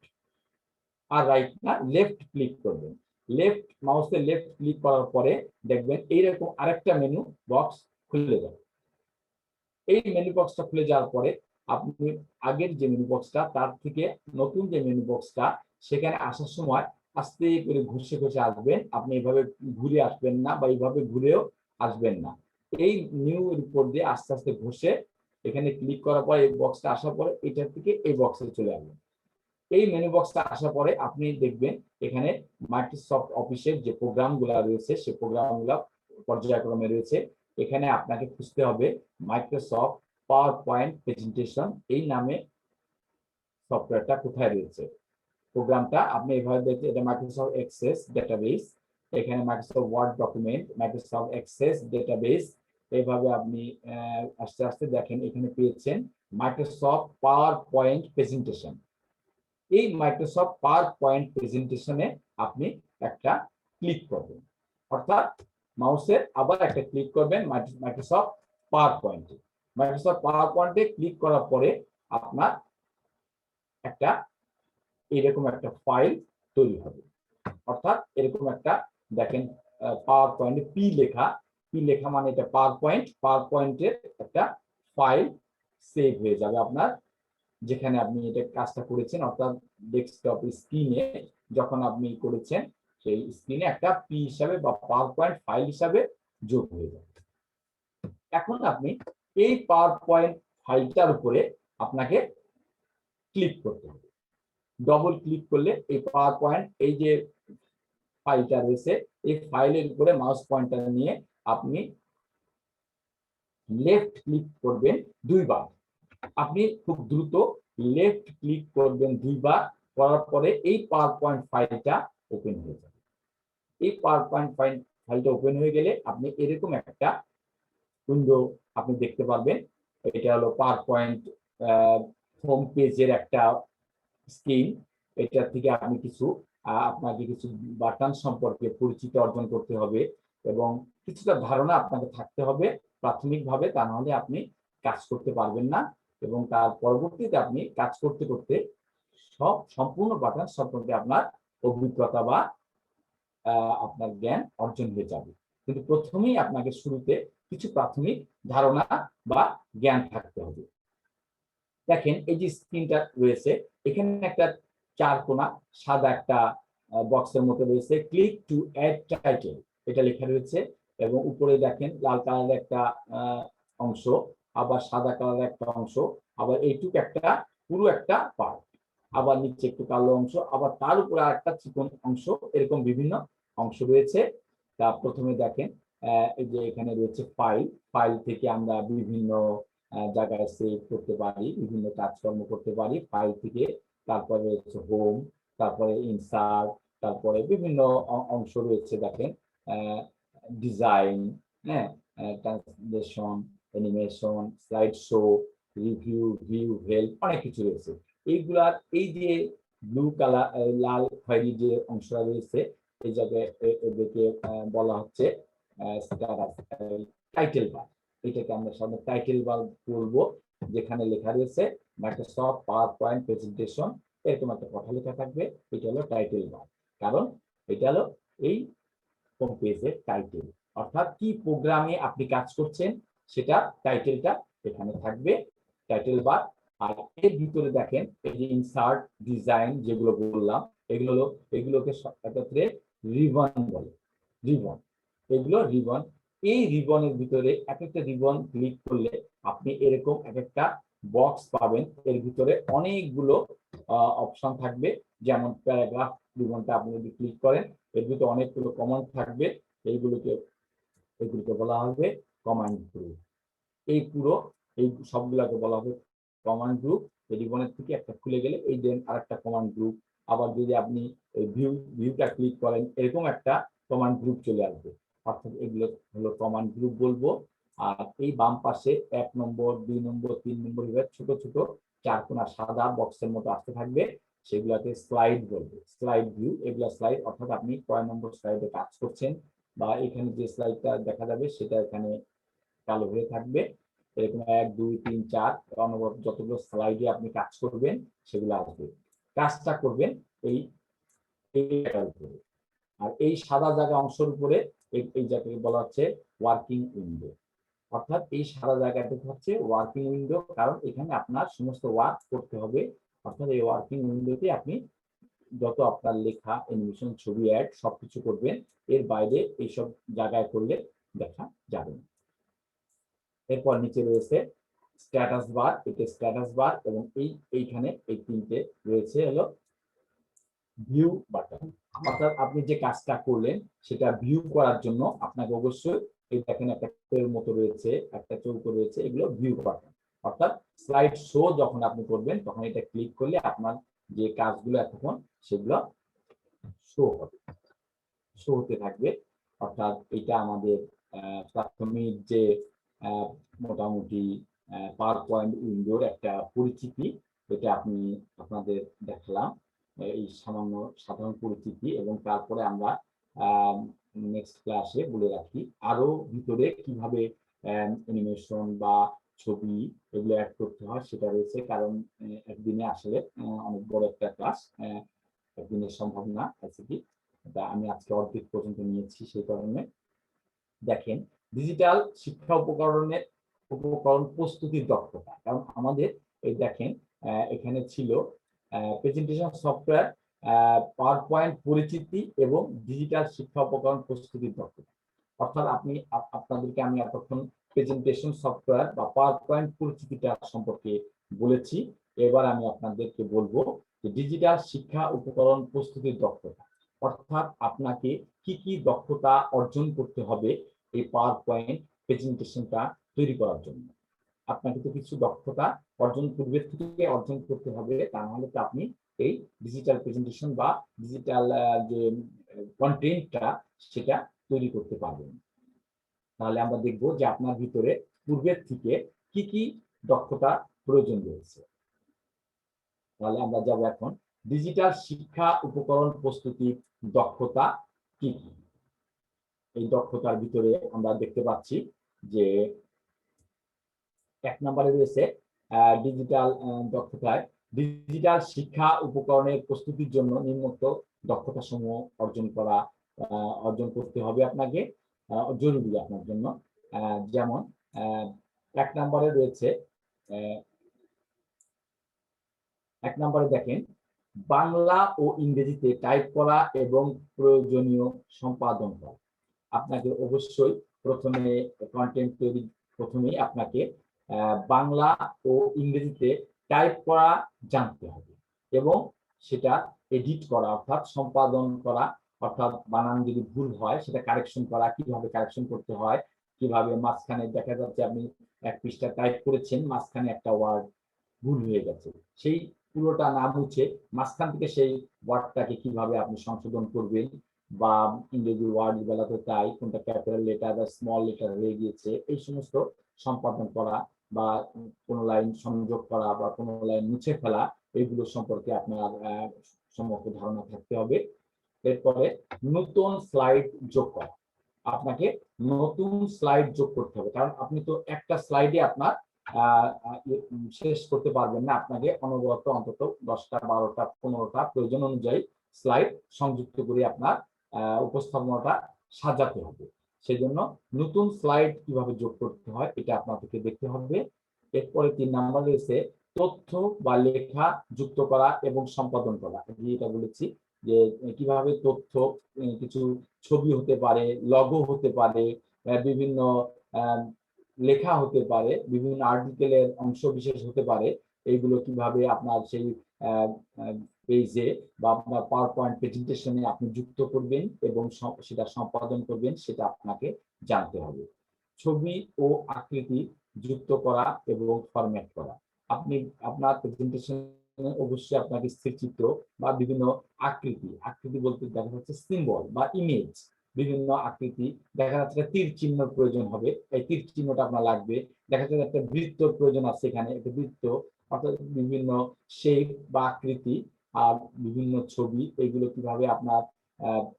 আর রাইট না, লেফট ক্লিক করবেন। লেফট মাউসে লেফট ক্লিক করার পরে দেখবেন এইরকম আরেকটা মেনু বক্স খুলে যাবে। এই মেনু বক্সটা খুলে যাওয়ার পরে আপনি আগের যে মেনু বক্সটা, তার থেকে নতুন যে মেনু বক্সটা, সেখানে আসার সময় আস্তে করে ঘষে ঘষে আসবেন। আপনি এইভাবে ঘুরে আসবেন না, বা এইভাবে ঘুরেও আসবেন না। এই নিউ এর উপর দিয়ে আস্তে আস্তে ঘষে এখানে ক্লিক করার পর এই বক্সটা আসার পরে এটার থেকে এই বক্সে চলে আসবেন। এই মেনু বক্সটা আসার পরে আপনি দেখবেন এখানে মাইক্রোসফট অফিসের যে প্রোগ্রামগুলো রয়েছে, সেই প্রোগ্রামগুলো পর্যায়ক্রমে রয়েছে। এখানে আপনাকে খুঁজতে হবে মাইক্রোসফট পাওয়ার পয়েন্ট প্রেজেন্টেশন, এই নামে সফটওয়্যারটা কোথায় রয়েছে। প্রোগ্রামটা আপনি এভাবে দেখতে, এটা মাইক্রোসফট এক্সেস ডেটাবেস, এখানে Microsoft Word document, Microsoft Access database, এইভাবে আপনি আস্তে আস্তে দেখেন এখানে পেয়েছেন মাইক্রোসফট পাওয়ার পয়েন্ট প্রেজেন্টেশন। এই মাইক্রোসফট পাওয়ার পয়েন্ট প্রেজেন্টেশনে আপনি একটা ক্লিক করবেন, অর্থাৎ মাউসের আবার একটা ক্লিক করবেন মাইক্রোসফট পাওয়ার পয়েন্টে। মাইক্রোসফট পাওয়ার পয়েন্টে ক্লিক করার পরে আপনার একটা এরকম একটা ফাইল তৈরি হবে। অর্থাৎ এরকম একটা দেখেন পাওয়ার পয়েন্টে পি লেখা মানে এটা পাওয়ার পয়েন্টের একটা ফাইল সেভ হয়ে যাবে আপনার যেখানে আপনি এটা কাজটা করেছেন, অর্থাৎ ডেস্কটপ স্ক্রিনে যখন আপনি করেছেন সেই স্ক্রিনে একটা পি হিসাবে বা পাওয়ার পয়েন্ট ফাইল হিসাবে যোগ হয়ে যাবে। এখন আপনি এই পাওয়ার পয়েন্ট ফাইলটার উপরে আপনাকে ক্লিক করতে হবে। ডবল ক্লিক করলে এই পাওয়ার পয়েন্ট এই যে ফাইলটা রয়েছে এই ফাইলের উপরে মাউস পয়েন্টার নিয়ে আপনি লেফট ক্লিক করবেন দুইবার। আপনি খুব দ্রুত লেফট ক্লিক করবেন দুইবার, করার পরে এই পাওয়ার পয়েন্ট ফাইলটা ওপেন হয়ে যাবে। এই পাওয়ার পয়েন্ট ফাইলটা ওপেন হয়ে গেলে আপনি এরকম একটা উইন্ডো আপনি দেখতে পারবেন। এটা হলো পাওয়ার পয়েন্ট হোম পেজের একটা স্ক্রিন। এটা থেকে আপনি কিছু আপনাকে কিছু বাটন সম্পর্কে পরিচিতি অর্জন করতে হবে এবং কিছুটা ধারণা আপনাকে থাকতে হবে প্রাথমিকভাবে, তা নাহলে আপনি কাজ করতে পারবেন না এবং তার পরবর্তীতে আপনি কাজ করতে করতে সম্পূর্ণ বাটন সম্পর্কে আপনার অভিজ্ঞতা বা আপনার জ্ঞান অর্জন হয়ে যাবে। কিন্তু প্রথমেই আপনাকে শুরুতে কিছু প্রাথমিক ধারণা বা জ্ঞান থাকতে হবে। দেখেন এই যে স্ক্রিনটা রয়েছে এখানে একটা চার কোণা সাদা একটা বক্সের মতো রয়েছে, ক্লিক টু অ্যাড টাইটেল এটা লেখা রয়েছে এবং উপরে দেখেন লাল কালারের একটা অংশ, আবার সাদা কালারের একটা অংশ, আবার এইটুকু একটা পুরো একটা পার্ট, আবার নিচে একটু কালো অংশ, আবার তার উপরে আরেকটা চিকন অংশ, এরকম বিভিন্ন অংশ রয়েছে। তা প্রথমে দেখেন এই যে এখানে রয়েছে ফাইল থেকে আমরা বিভিন্ন জায়গায় সেভ করতে পারি, বিভিন্ন কাজকর্ম করতে পারি ফাইল থেকে। তারপরে হচ্ছে হোম, তারপরে ইনসার্ট, তারপরে বিভিন্ন অংশ রয়েছে দেখেন ডিজাইন, হ্যাঁ, translation, animation, slide show, review, view, help, অনেক কিছু রয়েছে। এইগুলার এই যে ব্লু কালার লাল খয়েরি যে অংশটা রয়েছে এই জায়গায় এদেরকে বলা হচ্ছে টাইটেল বার। এটাকে আমরা সাধারণত টাইটেল বার বলবো, যেখানে লেখা রয়েছে মাইক্রোসফট পাওয়ার পয়েন্ট প্রেজেন্টেশন, এরকম একটা কথা লেখা থাকবে, এটা হলো টাইটেল বার। কারণ এটা হলো এই হোম পেজের টাইটেল, অর্থাৎ কি প্রোগ্রামে আপনি কাজ করছেন সেটা টাইটেলটা এখানে থাকবে, টাইটেল বার। আর এর ভিতরে দেখেন এই যে ইনসার্ট, ডিজাইন যেগুলো বললাম এগুলোকে একত্রে রিবন বলে, রিবন, এগুলো রিবন। এই রিবনের ভিতরে এক একটা রিবন ক্লিক করলে আপনি এরকম এক একটা বক্স পাবেন, এর ভিতরে অনেকগুলো অপশন থাকবে। যেমন প্যারাগ্রাফ রিবনটা আপনি যদি ক্লিক করেন এর ভিতরে অনেকগুলো কমান্ড থাকবে, এগুলোকে বলা হবে কমান্ড গ্রুপ। এই সবগুলোকে বলা হবে কমান্ড গ্রুপ। এই রিবনের থেকে একটা খুলে গেলে এই দেন আরেকটা কমান্ড গ্রুপ। আবার যদি আপনি ভিউটা ক্লিক করেন এরকম একটা কমান্ড গ্রুপ চলে আসবে, অর্থাৎ এগুলো হলো কমান্ড গ্রুপ বলবো। আর এই বাম পাশে 1 নম্বর 2 নম্বর 3 নম্বর ছোট ছোট চারকোনা সাদা বক্সের মতো আসতে থাকবে, সেগুলোকে স্লাইড বলবে, স্লাইড ভিউ। এগুলো স্লাইড, অর্থাৎ আপনি কয় নম্বর স্লাইডে কাজ করছেন বা এখানে যে স্লাইডটা দেখা যাবে সেটা এখানে কালো হয়ে থাকবে। এরকম 1 2 3 4 অনবরত যতগুলো স্লাইডে আপনি কাজ করবেন সেগুলো আসবে। কাজটা করবেন এই উপরে। আর এই সাদা জায়গা অংশের উপরে এই জায়গাকে বলা হচ্ছে ওয়ার্কিং উইন্ডো, অর্থাৎ এই সাদা জায়গাটা হচ্ছে ওয়ার্কিং উইন্ডো, কারণ এখানে আপনার সমস্ত ওয়ার্ক করতে হবে। অর্থাৎ এই ওয়ার্কিং উইন্ডোতে আপনি যত আপনার লেখা, অ্যানিমেশন, ছবি, অ্যাড সবকিছু করবেন, এর বাইরে এইসব জায়গায় করলে দেখা যাবে না। এরপর নিচে রয়েছে স্ট্যাটাস বার, এটা স্ট্যাটাস বার এবং এইখানে এই তিনটে রয়েছে হলো ভিউ বাটন, অর্থাৎ আপনি যে কাজটা করলেন সেটা ভিউ করার জন্য আপনাকে অবশ্যই এই দেখেন একটা মতো রয়েছে, একটা চৌকো রয়েছে, এগুলো ভিউ বাটন। অর্থাৎ স্লাইড শো যখন আপনি করবেন তখন এটা ক্লিক করলে আপনার যে কাজগুলো এতক্ষণ সেগুলো শো হবে, শো হতে থাকবে। অর্থাৎ এটা আমাদের প্রাথমিক যে মোটামুটি পাওয়ার পয়েন্ট উইন্ডোর একটা পরিচিতি, এটা আপনাদের দেখালাম, এই সামান্য সাধারণ পরিচিতি। এবং তারপরে আমরা নেক্সট ক্লাসে বলে রাখি আরো ভিতরে কিভাবে অ্যানিমেশন বা ছবি এগুলো অ্যাড করতে হয় সেটা রয়েছে, কারণ একদিনে আসলে অনেক বড় একটা ক্লাস, একদিনের সম্ভব না আইসিটি, আমি আজকে অর্ধেক পর্যন্ত নিয়েছি। সেই কারণে দেখেন ডিজিটাল শিক্ষা উপকরণ প্রস্তুতির দক্ষতা, কারণ আমাদের এই দেখেন এখানে ছিল প্রেজেন্টেশন সফটওয়্যার, পাওয়ার পয়েন্ট পরিচিতি এবং ডিজিটাল শিক্ষা উপকরণ প্রস্তুতির দক্ষতা। অর্থাৎ আপনাদেরকে আমি এতক্ষণ প্রেজেন্টেশন সফটওয়্যার বা পাওয়ার পয়েন্ট পরিচিতিটা সম্পর্কে বলেছি। এবার আমি আপনাদেরকে বলবো যে ডিজিটাল শিক্ষা উপকরণ প্রস্তুতির দক্ষতা, অর্থাৎ আপনাকে কি কি দক্ষতা অর্জন করতে হবে এই পাওয়ার পয়েন্ট প্রেজেন্টেশনটা তৈরি করার জন্য। আপনাকে তো কিছু দক্ষতা পূর্বের থেকে অর্জন করতে হবে, তা নাহলে তো আপনি এই ডিজিটাল প্রেজেন্টেশন বা ডিজিটাল যে কন্টেন্টটা সেটা তৈরি করতে পারবেন। তাহলে আমরা দেখব যে আপনার ভিতরে পূর্বের থেকে কি কি দক্ষতা প্রয়োজন রয়েছে। তাহলে আমরা যাব এখন ডিজিটাল শিক্ষা উপকরণ প্রস্তুতির দক্ষতা কি কি। এই দক্ষতার ভিতরে আমরা দেখতে পাচ্ছি যে 1 নম্বরে রয়েছে ডিজিটাল দক্ষতায় ডিজিটাল শিক্ষা উপকরণের প্রস্তুতির জন্য নিম্নোক্ত দক্ষতা সমূহ অর্জন করতে হবে আপনাকে, জরুরি আপনার জন্য। যেমন 1 নম্বরে রয়েছে 1 নম্বরে দেখেন বাংলা ও ইংরেজিতে টাইপ করা এবং প্রয়োজনীয় সম্পাদন করা। আপনাকে অবশ্যই প্রথমে কন্টেন্ট তৈরি প্রথমেই আপনাকে বাংলা ও ইংরেজিতে টাইপ করা জানতে হবে এবং সেটা এডিট করা অর্থাৎ সম্পাদন করা, অর্থাৎ বানান যদি ভুল হয় সেটা কারেকশন করা, কিভাবে কারেকশন করতে হয়, কিভাবে মাঝখানে দেখা যাচ্ছে আপনি 1 পৃষ্ঠা টাইপ করেছেন, মাঝখানে একটা ওয়ার্ড ভুল হয়ে গেছে, সেই পুরোটা না মুছে মাঝখান থেকে সেই ওয়ার্ডটাকে কিভাবে আপনি সংশোধন করবেন, বা ইংরেজি ওয়ার্ড বেলাতে তাই কোনটা ক্যাপিটাল লেটার বা স্মল লেটার হয়ে গিয়েছে, এই সমস্ত সম্পাদন করা বা কোনো লাইন সংযোগ করা বা কোনো লাইন মুছে ফেলা, এইগুলো সম্পর্কে আপনার সমস্ত ধারণা থাকতে হবে। এরপরে নতুন স্লাইড যোগ করা, আপনাকে নতুন স্লাইড যোগ করতে হবে, কারণ আপনি তো একটা স্লাইডে আপনার শেষ করতে পারবেন না, আপনাকে অনবরত অন্তত 10টা 12টা 15টা প্রয়োজন অনুযায়ী স্লাইড সংযুক্ত করে আপনার উপস্থাপনাটা সাজাতে হবে। সেজন্য নতুন স্লাইড কিভাবে যোগ করতে হয় এটা আপনাদেরকে দেখতে হবে। এরপরে 3 নাম্বার রয়েছে তথ্য বা লেখা যুক্ত করা এবং সম্পাদন করা। এটা বলেছি যে কিভাবে তথ্য, কিছু ছবি হতে পারে, লগো হতে পারে, বিভিন্ন লেখা হতে পারে, বিভিন্ন আর্টিকেলের অংশ বিশেষ হতে পারে, এইগুলো কিভাবে আপনার সেই পেজে বা আপনার পাওয়ার পয়েন্ট প্রেজেন্টেশনে আপনি যুক্ত করবেন এবং সেটা সম্পাদন করবেন, সেটা আপনাকে জানতে হবে। ছবি ও আকৃতি যুক্ত করা এবং ফরম্যাট করা, আপনি আপনার প্রেজেন্টেশনে অবশ্যই আপনাকে স্থিরচিত্র বা বিভিন্ন আকৃতি বলতে দেখা যাচ্ছে সিম্বল বা ইমেজ, বিভিন্ন আকৃতি, দেখা যাচ্ছে তীর চিহ্ন প্রয়োজন হবে, এই তীর চিহ্নটা আপনার লাগবে, দেখা যাচ্ছে একটা বৃত্তর প্রয়োজন আছে, এখানে একটা বৃত্ত, অর্থাৎ বিভিন্ন শেপ বা আকৃতি আর বিভিন্ন ছবি, এগুলো কিভাবে আপনার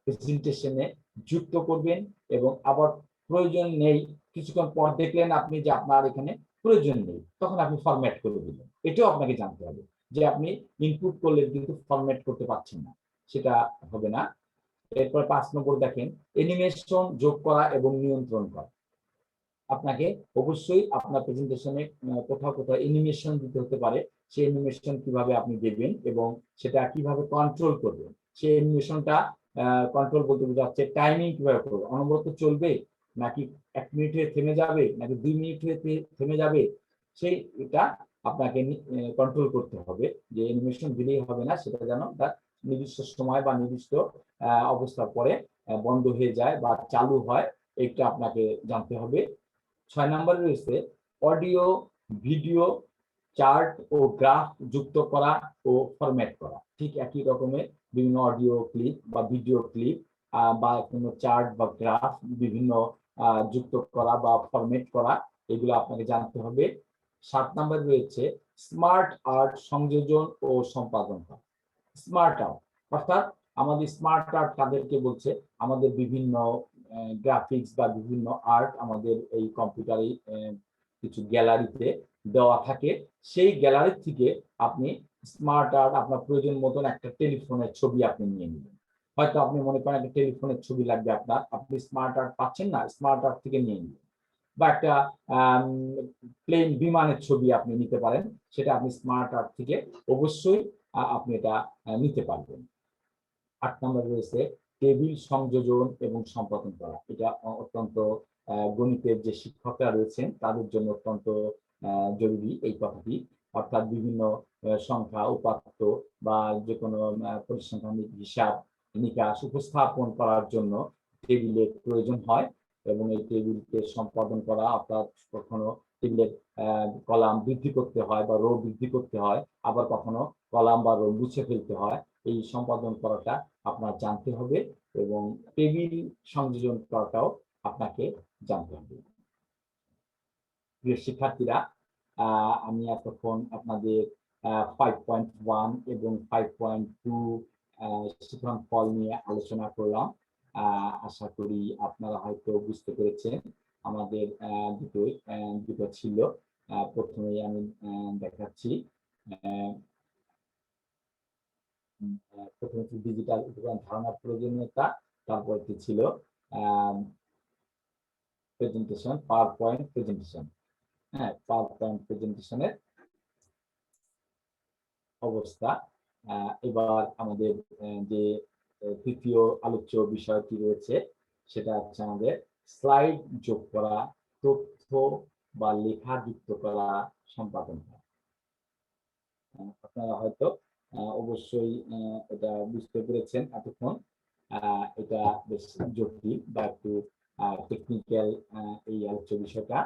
প্রেজেন্টেশনে যুক্ত করবেন এবং আবার প্রয়োজন নেই কিছুক্ষণ পর দেখলেন আপনি যে আপনার এখানে প্রয়োজন নেই, তখন আপনি ফরম্যাট করে দিলেন, এটাও আপনাকে জানতে হবে যে আপনি ইনপুট করলে কিন্তু ফরম্যাট করতে পারছেন না, সেটা হবে না। এরপর 5 নম্বর দেখেন অ্যানিমেশন যোগ করা এবং নিয়ন্ত্রণ করা, আপনাকে অবশ্যই আপনার প্রেজেন্টেশনে কোথাও কোথাও অ্যানিমেশন দিতে হতে পারে, সেই অ্যানিমেশন কিভাবে আপনি দেবেন এবং সেটা কিভাবে কন্ট্রোল করবেন, সেই অ্যানিমেশনটা কন্ট্রোল বলতে বোঝাচ্ছে টাইমিং কিভাবে করবে, অনবরত চলবে নাকি 1 মিনিটে থেমে যাবে নাকি 2 মিনিটে থেমে যাবে, সেই এটা আপনাকে কন্ট্রোল করতে হবে, যে অ্যানিমেশন দিলেই হবে না, সেটা যেন তার নির্দিষ্ট সময় বা নির্দিষ্ট অবস্থার পরে বন্ধ হয়ে যায় বা চালু হয়, এটা আপনাকে জানতে হবে। 6 নম্বরে রয়েছে অডিও, ভিডিও, চার্ট ও গ্রাফ যুক্ত করা ও ফরম্যাট করা, ঠিক একই রকমের বিভিন্ন অডিও ক্লিপ বা ভিডিও ক্লিপ বা কোনো চার্ট বা গ্রাফ বিভিন্ন যুক্ত করা বা ফরম্যাট করা, এগুলো আপনাকে জানতে হবে। 7 নম্বরে রয়েছে স্মার্ট আর্ট সংযোজন ও সম্পাদন করা, স্মার্ট আর্ট অর্থাৎ আমাদের স্মার্ট আর্ট কাদেরকে বলছে, আমাদের বিভিন্ন গ্রাফিক্স বা বিভিন্ন আর্ট আমাদের এই কম্পিউটারে কিছু গ্যালারিতে দেওয়া থাকে। সেই গ্যালারি থেকে আপনি স্মার্ট আর্ট আপনার প্রয়োজন মতন একটা টেলিফোনের ছবি আপনি নিয়ে নিলেন। হয়তো আপনি মনে করেন একটা টেলিফোনের ছবি লাগবে আপনার, আপনি স্মার্ট আর্ট পাচ্ছেন না, স্মার্ট আর্ট থেকে নিয়ে নিলেন। বা একটা প্লেন বিমানের ছবি আপনি নিতে পারেন, সেটা আপনি স্মার্ট আর্ট থেকে অবশ্যই আপনি এটা নিতে পারবেন। 8 নম্বরে রয়েছে টেবিল সংযোজন এবং সম্পাদন করা। এটা অত্যন্ত গণিতের যে শিক্ষকরা রয়েছেন তাদের জন্য অত্যন্ত জরুরি এই কথাটি। অর্থাৎ বিভিন্ন সংখ্যা, উপাত্ত বা যে কোনো পরিসংখ্যানিক হিসাব নিকাশ উপস্থাপন করার জন্য টেবিলের প্রয়োজন হয় এবং এই টেবিলকে সম্পাদন করা, অর্থাৎ কখনো টেবিলের কলাম বৃদ্ধি করতে হয় বা রো বৃদ্ধি করতে হয়, আবার কখনো কলাম বা রো মুছে ফেলতে হয়। এই সম্পাদন করাটা আপনার জানতে হবে এবং টেবিল সংযোজন করাটাও আপনাকে জানতে হবে। প্রিয় শিক্ষার্থীরা, আমি এতক্ষণ আপনাদের 5.1 এবং 5.2 শিখন ফল নিয়ে আলোচনা করলাম। আশা করি আপনারা হয়তো বুঝতে পেরেছেন। আমাদের দুটো ছিল। প্রথমেই আমি দেখাচ্ছি। প্রথমে ডিজিটাল উপকরণ ধারণার প্রয়োজনীয়তা, তারপরটি ছিল প্রেজেন্টেশন, পাওয়ার পয়েন্ট প্রেজেন্টেশন। হ্যাঁ, পাওয়ার পয়েন্ট প্রেজেন্টেশনের অবস্থা। এবার আমাদের যে তৃতীয় আলোচ্য বিষয়টি রয়েছে সেটা হচ্ছে আমাদের স্লাইড যোগ করা, তথ্য বা লেখা যুক্ত করা, সম্পাদন করা। আপনারা হয়তো অবশ্যই এটা বুঝতে পেরেছেন এতক্ষণ। এটা বেশ জটিল বা একটু টেকনিক্যাল এই আলোচ্য বিষয়টা।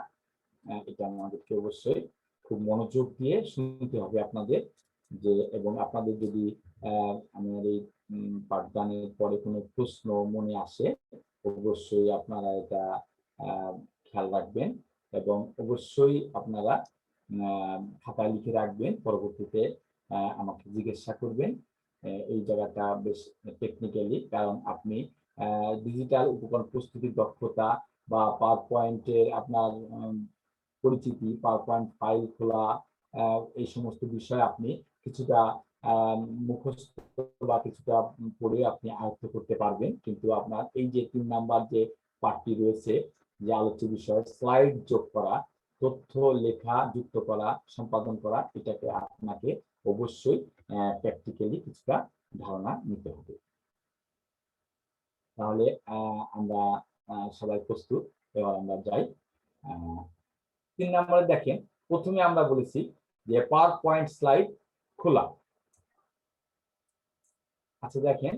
এটা আমাদেরকে অবশ্যই খুব মনোযোগ দিয়ে শুনতে হবে আপনাদের। যে এবং আপনাদের যদি আমার এই পাঠদানের পরে কোনো প্রশ্ন মনে আসে, অবশ্যই আপনারা এটা খেয়াল রাখবেন এবং অবশ্যই আপনারা খাতায় লিখে রাখবেন, পরবর্তীতে আমাকে জিজ্ঞাসা করবেন। এই জায়গাটা বেশ টেকনিক্যালি, কারণ আপনি ডিজিটাল উপকরণ প্রস্তুতির দক্ষতা বা পাওয়ার পয়েন্টের আপনার পরিচিতি, পাওয়ার পয়েন্ট ফাইল খোলা, এই সমস্ত বিষয় আপনি কিছুটা মুখস্থ বা কিছুটা পড়ে আপনি আয়ত্ত করতে পারবেন। কিন্তু আপনার এই যে 3 নাম্বার যে পাঠটি রয়েছে, যে আলোচ্য বিষয় স্লাইড যোগ করা, তথ্য লেখা যুক্ত করা, সম্পাদন করা, এটাকে আপনাকে অবশ্যই প্র্যাকটিক্যালি কিছুটা ধারণা নিতে হবে। তাহলে আমরা সবাই প্রস্তুত, এবার আমরা যাই। 3 নম্বরে দেখেন, প্রথমে আমরা বলেছি যে পাওয়ার পয়েন্ট স্লাইড খোলা। আচ্ছা দেখেন,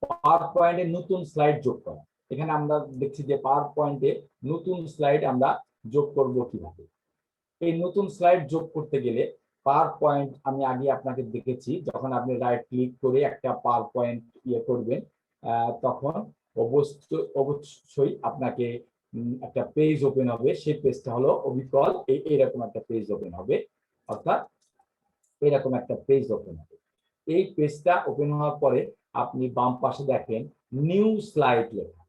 পাওয়ার পয়েন্টে নতুন স্লাইড যোগ করা। এখানে আমরা দেখছি যে পাওয়ার পয়েন্টে নতুন স্লাইড আমরা যোগ করব কিভাবে। এই নতুন স্লাইড যোগ করতে গেলে পাওয়ার পয়েন্ট আমি আগে আপনাকে দেখেছি, যখন আপনি রাইট ক্লিক করে একটা পাওয়ার পয়েন্ট করবেন, তখন অবশ্যই আপনাকে একটা পেজ ওপেন হবে। সেই পেজটা হলো অবিকল এইরকম একটা পেজ ওপেন হবে, অর্থাৎ এরকম একটা পেজ ওপেন হবে। এই পেজটা ওপেন হওয়ার পরে আপনি বাম পাশে দেখেন নিউ স্লাইড লেখা।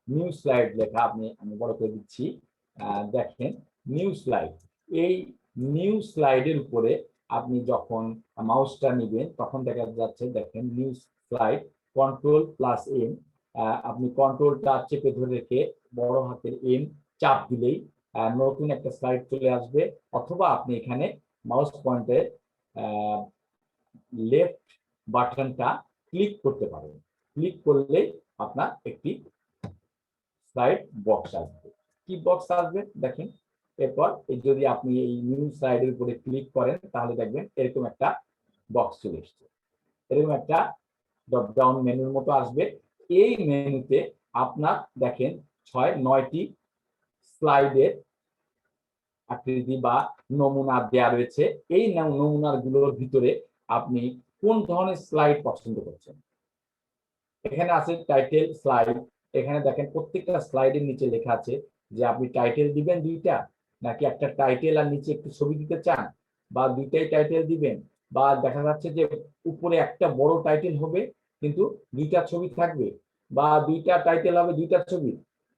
নিউ স্লাইড লেখা আমি বড় করে দিচ্ছি, দেখেন নিউ স্লাইড। এই নিউ স্লাইডের উপরে আপনি যখন মাউসটা নেবেন তখন দেখা যাচ্ছে, দেখেন নিউ স্লাইড, Ctrl+M, আপনি কন্ট্রোলটা চেপে ধরে রেখে বড় হাতের M চাপ দিলেই নতুন একটা স্লাইড চলে আসবে। অথবা আপনি এখানে মাউস পয়েন্টের লেফট বাটনটা ক্লিক করতে পারেন। ক্লিক করলে আপনার একটি স্লাইড বক্স আসবে। কি বক্স আসবে দেখেন। এরপর যদি আপনি এই নিউ স্লাইডের উপরে ক্লিক করেন তাহলে দেখবেন এরকম একটা বক্স চলে এসেছে। এরকম একটা ড্রপ ডাউন মেনুর মতো আসবে। এই মেনুতে আপনার দেখেন 9টি স্লাইডের আকৃতি বা নমুনা দেওয়া রয়েছে। এই নমুনার গুলোর ভিতরে আপনি কোন ধরনের স্লাইড পছন্দ করছেন। এখানে আছে টাইটেল স্লাইড। এখানে দেখেন প্রত্যেকটা স্লাইডের নিচে লেখা আছে যে আপনি টাইটেল দিবেন 2টা, নাকি একটা টাইটেল আর নিচে একটু ছবি দিতে চান, বা 2টাই টাইটেল দিবেন, বা দেখা যাচ্ছে যে উপরে একটা বড় টাইটেল হবে কিন্তু দুইটা ছবি থাকবে, বা দুইটা টাইটেল হবে দুইটা ছবি,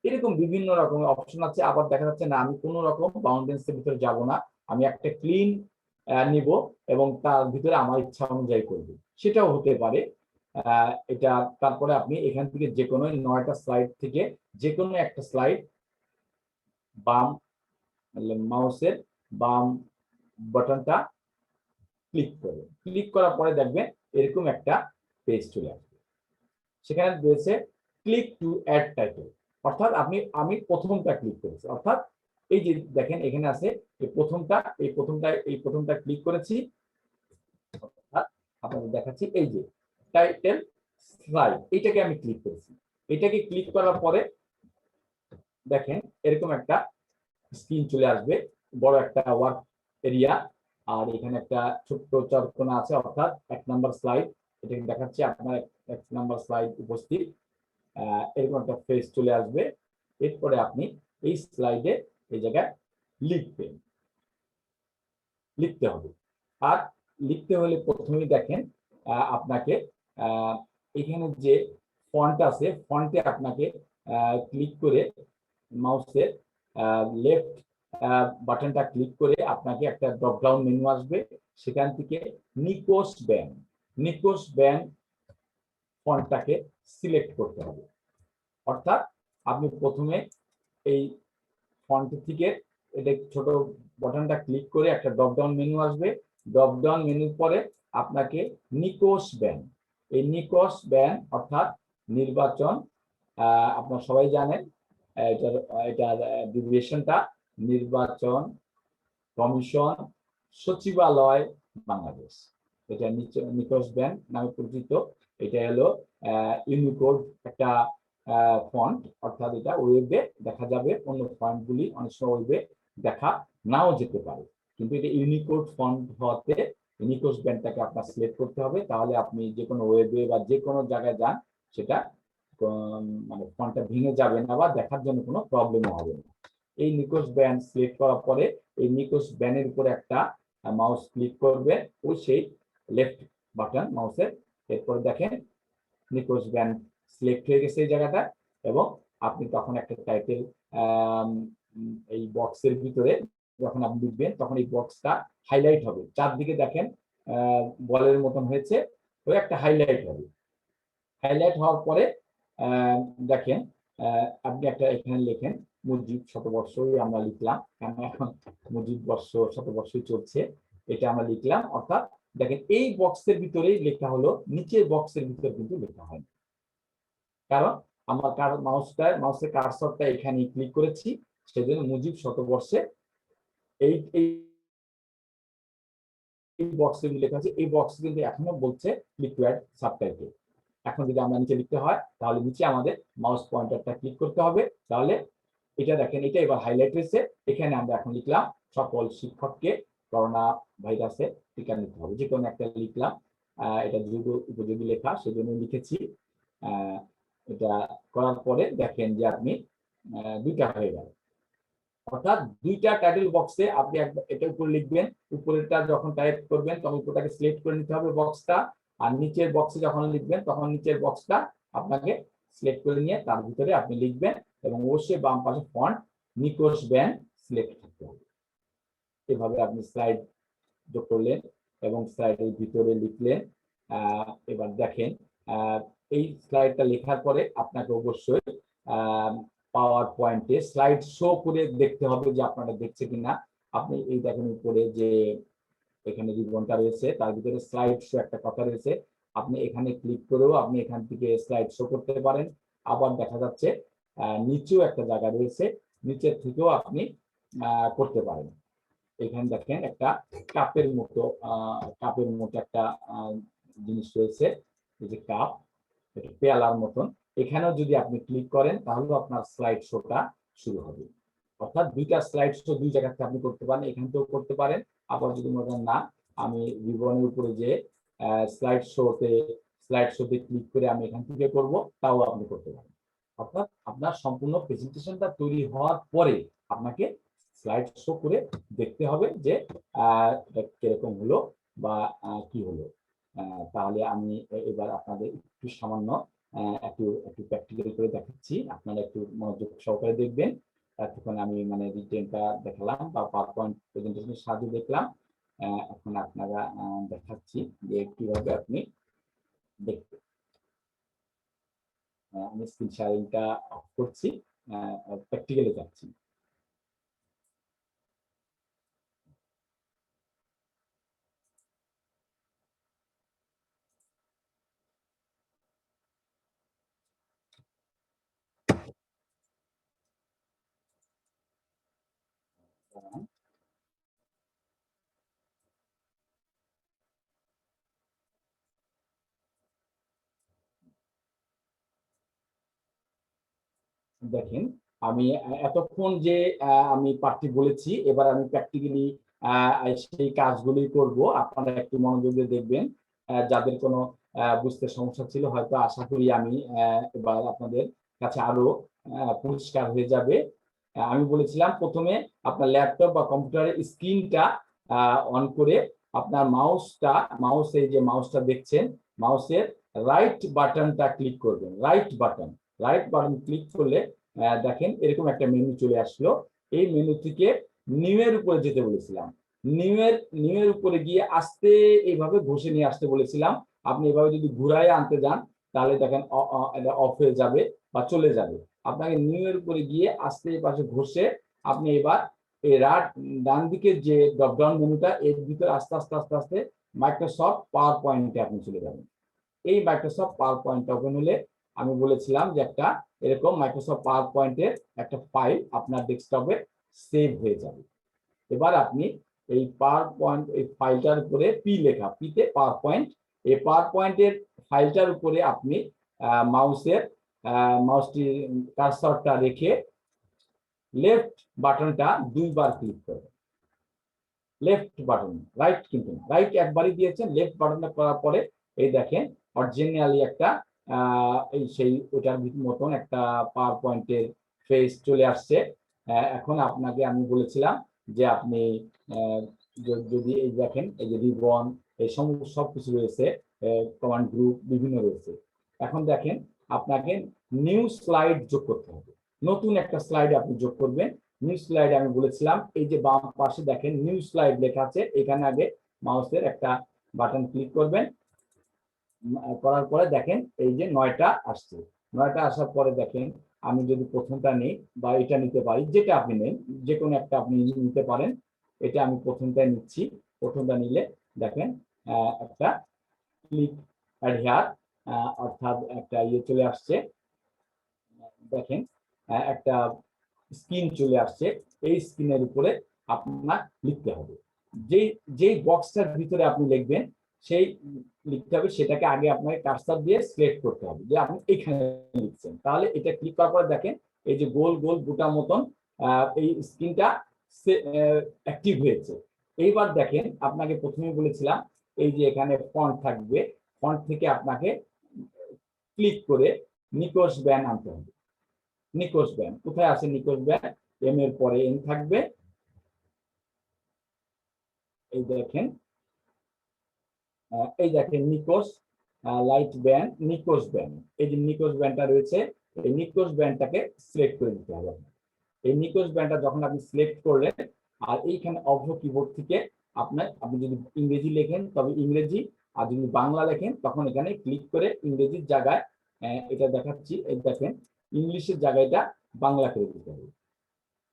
এরকম বিভিন্ন রকমের অপশন আছে। আবার দেখা যাচ্ছে না, আমি কোনো রকম বাউন্ডেন্সের ভিতরে যাব না, আমি একটা ক্লিন নিব এবং তার ভিতরে আমার ইচ্ছা অনুযায়ী করব, সেটাও হতে পারে। এটা তারপরে আপনি এখান থেকে যে কোনো 9টা স্লাইড থেকে যে কোনো একটা স্লাইড বাম মাউসের বাম বাটনটা ক্লিক করবেন। ক্লিক করার পরে দেখবেন এরকম একটা পেজ চলে আসবে, সেখানে রয়েছে ক্লিক টু অ্যাড টাইটেল, অর্থাৎ আমি প্রথমটা ক্লিক করেছি, অর্থাৎ এই যে দেখেন এখানে আছে এই প্রথমটা ক্লিক করেছি, অর্থাৎ আপনাদের দেখাচ্ছি এই যে টাইটেল স্লাইড, এটাকে আমি ক্লিক করেছি। এটাকে ক্লিক করার পরে দেখেন এরকম একটা স্ক্রিন চলে আসবে, বড় একটা ওয়ার্ক এরিয়া, আর এখানে একটা ছোট্ট চরকোনা আছে, অর্থাৎ 1 নাম্বার স্লাইড, এটা দেখাচ্ছে আপনার 1 নাম্বার স্লাইড উপস্থিত। এরকম একটা পেজ চলে আসবে। এরপরে আপনি এই স্লাইডে এই জায়গায় লিখতে হবে। আর লিখতে হলে প্রথমেই দেখেন আপনাকে এখানে যে ফন্ট আছে, ফন্টে আপনাকে ক্লিক করে মাউসের লেফট বাটনটা ক্লিক করে আপনাকে একটা ড্রপ ডাউন মেনু আসবে, সেখান থেকে নিকোস ব্যান ফন্টটাকে সিলেক্ট করতে হবে। অর্থাৎ আপনি প্রথমে এই ফন্ট থেকে এটা ছোট বাটনটা ক্লিক করে একটা ড্রপ ডাউন মেনু আসবে, ড্রপ ডাউন মেনুর পরে আপনাকে নিকোস ব্যান, এই নিকোস ব্যান অর্থাৎ নির্বাচন, আপনারা সবাই জানেন এটার ডিভিয়েশনটা নির্বাচন কমিশন সচিবালয় বাংলাদেশ, এটা নিকোস ব্যান নামে পরিচিত। এটা হলো ইউনিকোড একটা ফন্ট, অর্থাৎ এটা ওয়েবে দেখা যাবে, অন্য ফন্টগুলি অনেক সময় ওয়েবে দেখা নাও যেতে পারে, কিন্তু এটা ইউনিকোড ফন্ট হওয়াতে নিকোস ব্যান্ডটাকে আপনার সিলেক্ট করতে হবে, তাহলে আপনি যে কোনো ওয়েবে বা যে কোনো জায়গায় যান সেটা মানে ফন্টটা ভেঙে যাবে না বা দেখার জন্য কোনো প্রবলেমও হবে না। এই নিকোস ব্যান্ড সিলেক্ট করার পরে এই নিকোস ব্যান্ডের উপরে একটা মাউস ক্লিক করবে, ওই সেই লেফট বাটন মাউসের, এরপর দেখেন নিকোস ব্যান্ড সিলেক্ট হয়ে গেছে এই জায়গাটা, এবং আপনি তখন একটা টাইটেল এই বক্সের ভিতরে যখন আপনি লিখবেন তখন এই বক্সটা হাইলাইট হবে, চারদিকে দেখেন বলের মতন হয়েছে, ওই একটা হাইলাইট হবে। হাইলাইট হওয়ার পরে দেখেন আপনি একটা এখানে লেখেন মুজিব শতবর্ষই আমরা লিখলাম, কারণ এখন মুজিব বর্ষ শতবর্ষই চলছে, এটা আমরা লিখলাম। অর্থাৎ দেখেন এই বক্সের ভিতরেই লেখা হলো, নিচের বক্সের ভিতরে কিন্তু লেখা হয়, কারণ আমার মাউসের কার্সরটা এখানে ক্লিক করেছি, সেজন্য মুজিব শতবর্ষে এই বক্সে লেখা আছে, এই বক্সে কিন্তু এখনো বলছে ক্লিক টু অ্যাড সাবটাইটেল। এখন যদি আমরা নিচে লিখতে হয় তাহলে নিচে আমাদের মাউস পয়েন্টারটা ক্লিক করতে হবে, তাহলে এটা দেখেন এটা এবার হাইলাইট হয়েছে, এখানে আমরা এখন লিখলাম সকল শিক্ষককে করোনা ভাইরাসে টিকা নিতে হবে, যে কোনো একটা লিখলাম, এটা উপযোগী লেখা সেজন্য লিখেছি। এটা করার পরে দেখেন যে আপনি দুইটা হয়ে গেল, অর্থাৎ দুইটা টাইটেল বক্সে আপনি এটা উপরে লিখবেন, উপরেরটা যখন টাইপ করবেন তখন উপরটাকে সিলেক্ট করে নিতে হবে বক্সটা, আর নিচের বক্সে যখন লিখবেন তখন নিচের বক্সটা আপনাকে সিলেক্ট করে নিয়ে তার ভিতরে আপনি লিখবেন, এবং অবশ্যই বাম পাশে ফন্ট নিকোস ব্যান সিলেক্ট করতে হবে। এভাবে আপনি স্লাইড যোগ করলেন এবং স্লাইডের ভিতরে লিখলেন। এবার দেখেন এই স্লাইডটা লেখার পরে আপনাকে অবশ্যই পাওয়ার পয়েন্টে স্লাইড শো করে দেখতে হবে যে আপনারা দেখছে কিনা। আপনি এই দেখেন উপরে যে এখানে রিবনটা রয়েছে তার ভিতরে স্লাইড শো একটা কথা রয়েছে, আপনি এখানে ক্লিক করেও আপনি এখান থেকে স্লাইড শো করতে পারেন। আবার দেখা যাচ্ছে নিচেও একটা জায়গা রয়েছে, নিচের থেকেও আপনি করতে পারেন। এখানে দেখেন একটা কাপের মতো একটা জিনিস রয়েছে, এই যে কাপ, পেয়ালার মতন, এখানেও যদি আপনি ক্লিক করেন তাহলে আপনার স্লাইড শোটা শুরু হবে। অর্থাৎ দুইটা স্লাইড শো দুই জায়গাতে আপনি করতে পারেন, এখান থেকেও করতে পারেন। আবার যদি মনে করেন না আমি রিবনের উপরে যে স্লাইড শোতে ক্লিক করে আমি এখান থেকে করব, তাও আপনি করতে পারেন। অর্থাৎ আপনার সম্পূর্ণ প্রেজেন্টেশনটা তৈরি হওয়ার পরে আপনাকে স্লাইড শো করে দেখতে হবে যে কিরকম হলো বা কি হলো। তাহলে আমি এবার আপনাদের একটু সামান্য একটু একটু প্র্যাকটিক্যাল করে দেখাচ্ছি, আপনারা একটু মনোযোগ সহকারে দেখবেন। এতক্ষণ আমি মানে রিটেনটা দেখালাম বা পাওয়ার পয়েন্ট প্রেজেন্টেশনের সাহায্যে দেখলাম, এখন আপনারা দেখাচ্ছি যে কিভাবে আপনি দেখবেন। আমি স্ক্রিন শেয়ারিংটা অফ করছি, প্র্যাকটিক্যালে যাচ্ছি। দেখেন, আমি এতক্ষণ যে আমি পাঠটি বলেছি, এবার আমি প্র্যাকটিক্যালি সেই কাজগুলি করব। আপনারা একটু মনোযোগ দিয়ে দেখবেন। যাদের কোনো বুঝতে সমস্যা ছিল, হয়তো আশা করি আমি এবার আপনাদের কাছে আরো পরিষ্কার হয়ে যাবে। আমি বলেছিলাম প্রথমে আপনার ল্যাপটপ বা কম্পিউটারের স্ক্রিনটা অন করে আপনার মাউসে যে মাউসটা দেখছেন, মাউসের রাইট বাটনটা ক্লিক করবেন। রাইট বাটন ক্লিক করলে দেখেন এরকম একটা মেনু চলে আসলো। এই মেনু থেকে নিউ এর উপরে যেতে বলেছিলাম। নিউ এর উপরে গিয়ে আস্তে এইভাবে ঘষে নিয়ে আসতে বলেছিলাম। আপনি এভাবে যদি ঘুরায় আনতে যান, তাহলে দেখেন অফ হয়ে যাবে বা চলে যাবে। আপনাকে নিউ এর উপরে গিয়ে আস্তে এই পাশে ঘষে আপনি এবার এই ডান দিকের যে ড্রপডাউন মেনুটা, এর ভিতরে আস্তে আস্তে আস্তে আস্তে মাইক্রোসফট পাওয়ার পয়েন্টে আপনি চলে যাবেন। এই মাইক্রোসফট পাওয়ার পয়েন্ট ওপেন হলে আমি বলেছিলাম যে একটা এরকম মাইক্রোসফট পাওয়ার পয়েন্টের একটা ফাইল আপনার ডেস্কটপে সেভ হয়ে যাবে। এবার আপনি এই পাওয়ার পয়েন্ট, এই ফাইলটার উপরে পি লেখা, পিতে পাওয়ার পয়েন্ট, এই পাওয়ার পয়েন্টের ফাইলটার উপরে আপনি মাউসটি কার্সরটা রেখে লেফট বাটনটা দুইবার ক্লিক করবেন। লেফট বাটন, রাইট কিন্তু না, রাইট একবারই দিয়েছেন। লেফট বাটনটা করার পরে এই দেখেন অরিজিনালি একটা এই সেই ওটার মতন একটা পাওয়ার পয়েন্টের ফেস চলে আসছে। এখন আপনাকে আমি বলেছিলাম যে আপনি যদি এই দেখেন, এই যে রিবন, এই সমস্ত সবকিছু রয়েছে, কমান্ড গ্রুপ বিভিন্ন রয়েছে। এখন দেখেন আপনাকে নিউ স্লাইড যোগ করতে হবে। নতুন একটা স্লাইড আপনি যোগ করবেন। নিউ স্লাইড আমি বলেছিলাম এই যে বাম পাশে দেখেন নিউ স্লাইড লেখা আছে, এখানে আগে মাউসের একটা বাটন ক্লিক করবেন। করার পরে দেখেন এই যে 9টা আসছে। 9টা আসার পরে দেখেন আমি যদি প্রথমটা নিই বা এটা নিতে পারি, যেটা আপনি নেন, যে কোনো একটা আপনি নিতে পারেন। এটা আমি প্রথমটা নিচ্ছি। প্রথমটা নিলে দেখেন একটা ক্লিক অ্যাডহেয়ার, অর্থাৎ একটা ইয়ে চলে আসছে। দেখেন একটা স্ক্রিন চলে আসছে। এই স্ক্রিনের উপরে আপনার লিখতে হবে। যেই বক্সটার ভিতরে আপনি লিখবেন, সেই লিখতে হবে, সেটাকে আগে আপনাকে কার্সর দিয়ে সিলেক্ট করতে হবে যে আপনি এখানে লিখছেন। তাহলে এটা ক্লিক করার পরে দেখেন এই যে গোল গোল বুটার মতন এই স্ক্রিনটা অ্যাক্টিভ হয়েছে। এইবার দেখেন আপনাকে প্রথমে বলেছিলাম এই যে এখানে ফন্ট থাকবে, ফন্ট থেকে আপনাকে ক্লিক করে নিকোস ব্যান্ড আনতে হবে। নিকোস ব্যান্ড কোথায় আছে? নিকোস ব্যান্ড এম এর পরে এন থাকবে। এই দেখেন নিকোস লাইট ব্যান্ড, নিকোস ব্যান্ড, এই যে নিকোস ব্যান্ডটা রয়েছে, এই নিকোস ব্যান্ডটাকে সিলেক্ট করে দিতে হবে। এই নিকোস ব্যান্ডটা যখন আপনি সিলেক্ট করলেন, আর এইখানে অভ্র কিবোর্ড থেকে আপনি যদি ইংরেজি লেখেন তবে ইংরেজি, আর যদি বাংলা লেখেন তখন এখানে ক্লিক করে ইংরেজির জায়গায় এটা দেখাচ্ছি, এই দেখেন ইংলিশের জায়গাটা বাংলা করে দিতে হবে।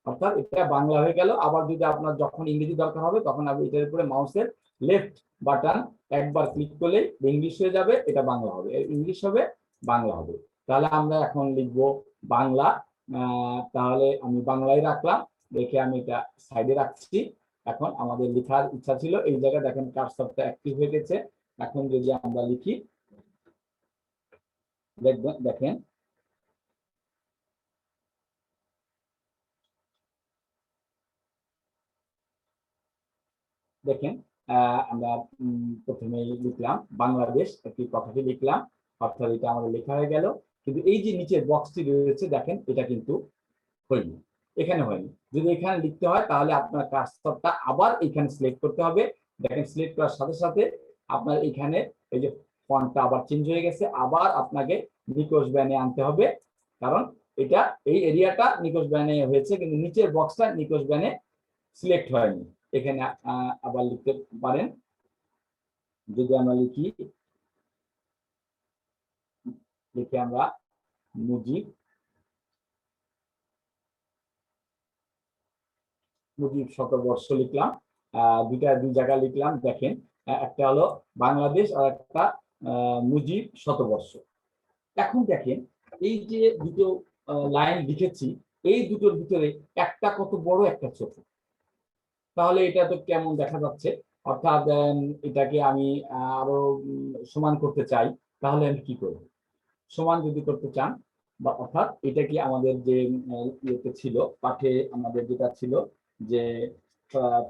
অর্থাৎ এটা বাংলা হয়ে গেল। আবার যদি আপনার যখন ইংরেজি দরকার হবে তখন আপনি এটার উপরে মাউসের লেফট বাটন একবার ক্লিক করলে ইংলিশ হয়ে যাবে, এটা বাংলা হবে, ইংলিশ হবে, বাংলা হবে। তাহলে আমরা এখন লিখব বাংলা। তাহলে আমি বাংলায় রাখলাম, রেখে আমি এটা সাইডে রাখছি। এখন আমাদের লেখার ইচ্ছা ছিল, এই জায়গায় দেখেন কার্সরটা অ্যাক্টিভ হয়ে গেছে। এখন যদি আমরা লিখি দেখেন দেখেন আমরা প্রথমে লিখলাম বাংলাদেশ, একটি কথাটি লিখলাম, অর্থাৎ এটা আমাদের লেখা হয়ে গেল। কিন্তু এই যে নিচের বক্সটি রয়েছে দেখেন এটা কিন্তু হয়নি, এখানে হয়নি। যদি এখানে লিখতে হয় তাহলে আপনার কার্সরটা আবার এখানে সিলেক্ট করতে হবে। দেখেন সিলেক্ট করার সাথে সাথে আপনার এখানে এই যে ফন্টটা আবার চেঞ্জ হয়ে গেছে, আবার আপনাকে নিকোশ ব্যানে আনতে হবে, কারণ এটা এই এরিয়াটা নিকোশ ব্যানে হয়েছে কিন্তু নিচের বক্সটা নিকোশ ব্যানে সিলেক্ট হয়নি। এখানে আবার লিখতে পারেন, যদি আমরা লিখে আমরা মুজিব শতবর্ষ লিখলাম, দুই জায়গা লিখলাম, দেখেন একটা হলো বাংলাদেশ আর একটা মুজিব শতবর্ষ। এখন দেখেন এই যে দুটো লাইন লিখেছি, এই দুটোর ভিতরে একটা কত বড় একটা ছোট, তাহলে এটা তো কেমন দেখা যাচ্ছে। অর্থাৎ এটাকে আমি আরো সমান করতে চাই, তাহলে আমি কি করব? সমান যদি করতে চান, বা অর্থাৎ এটা কি আমাদের যে ইয়েতে ছিল, পাঠে আমাদের যেটা ছিল যে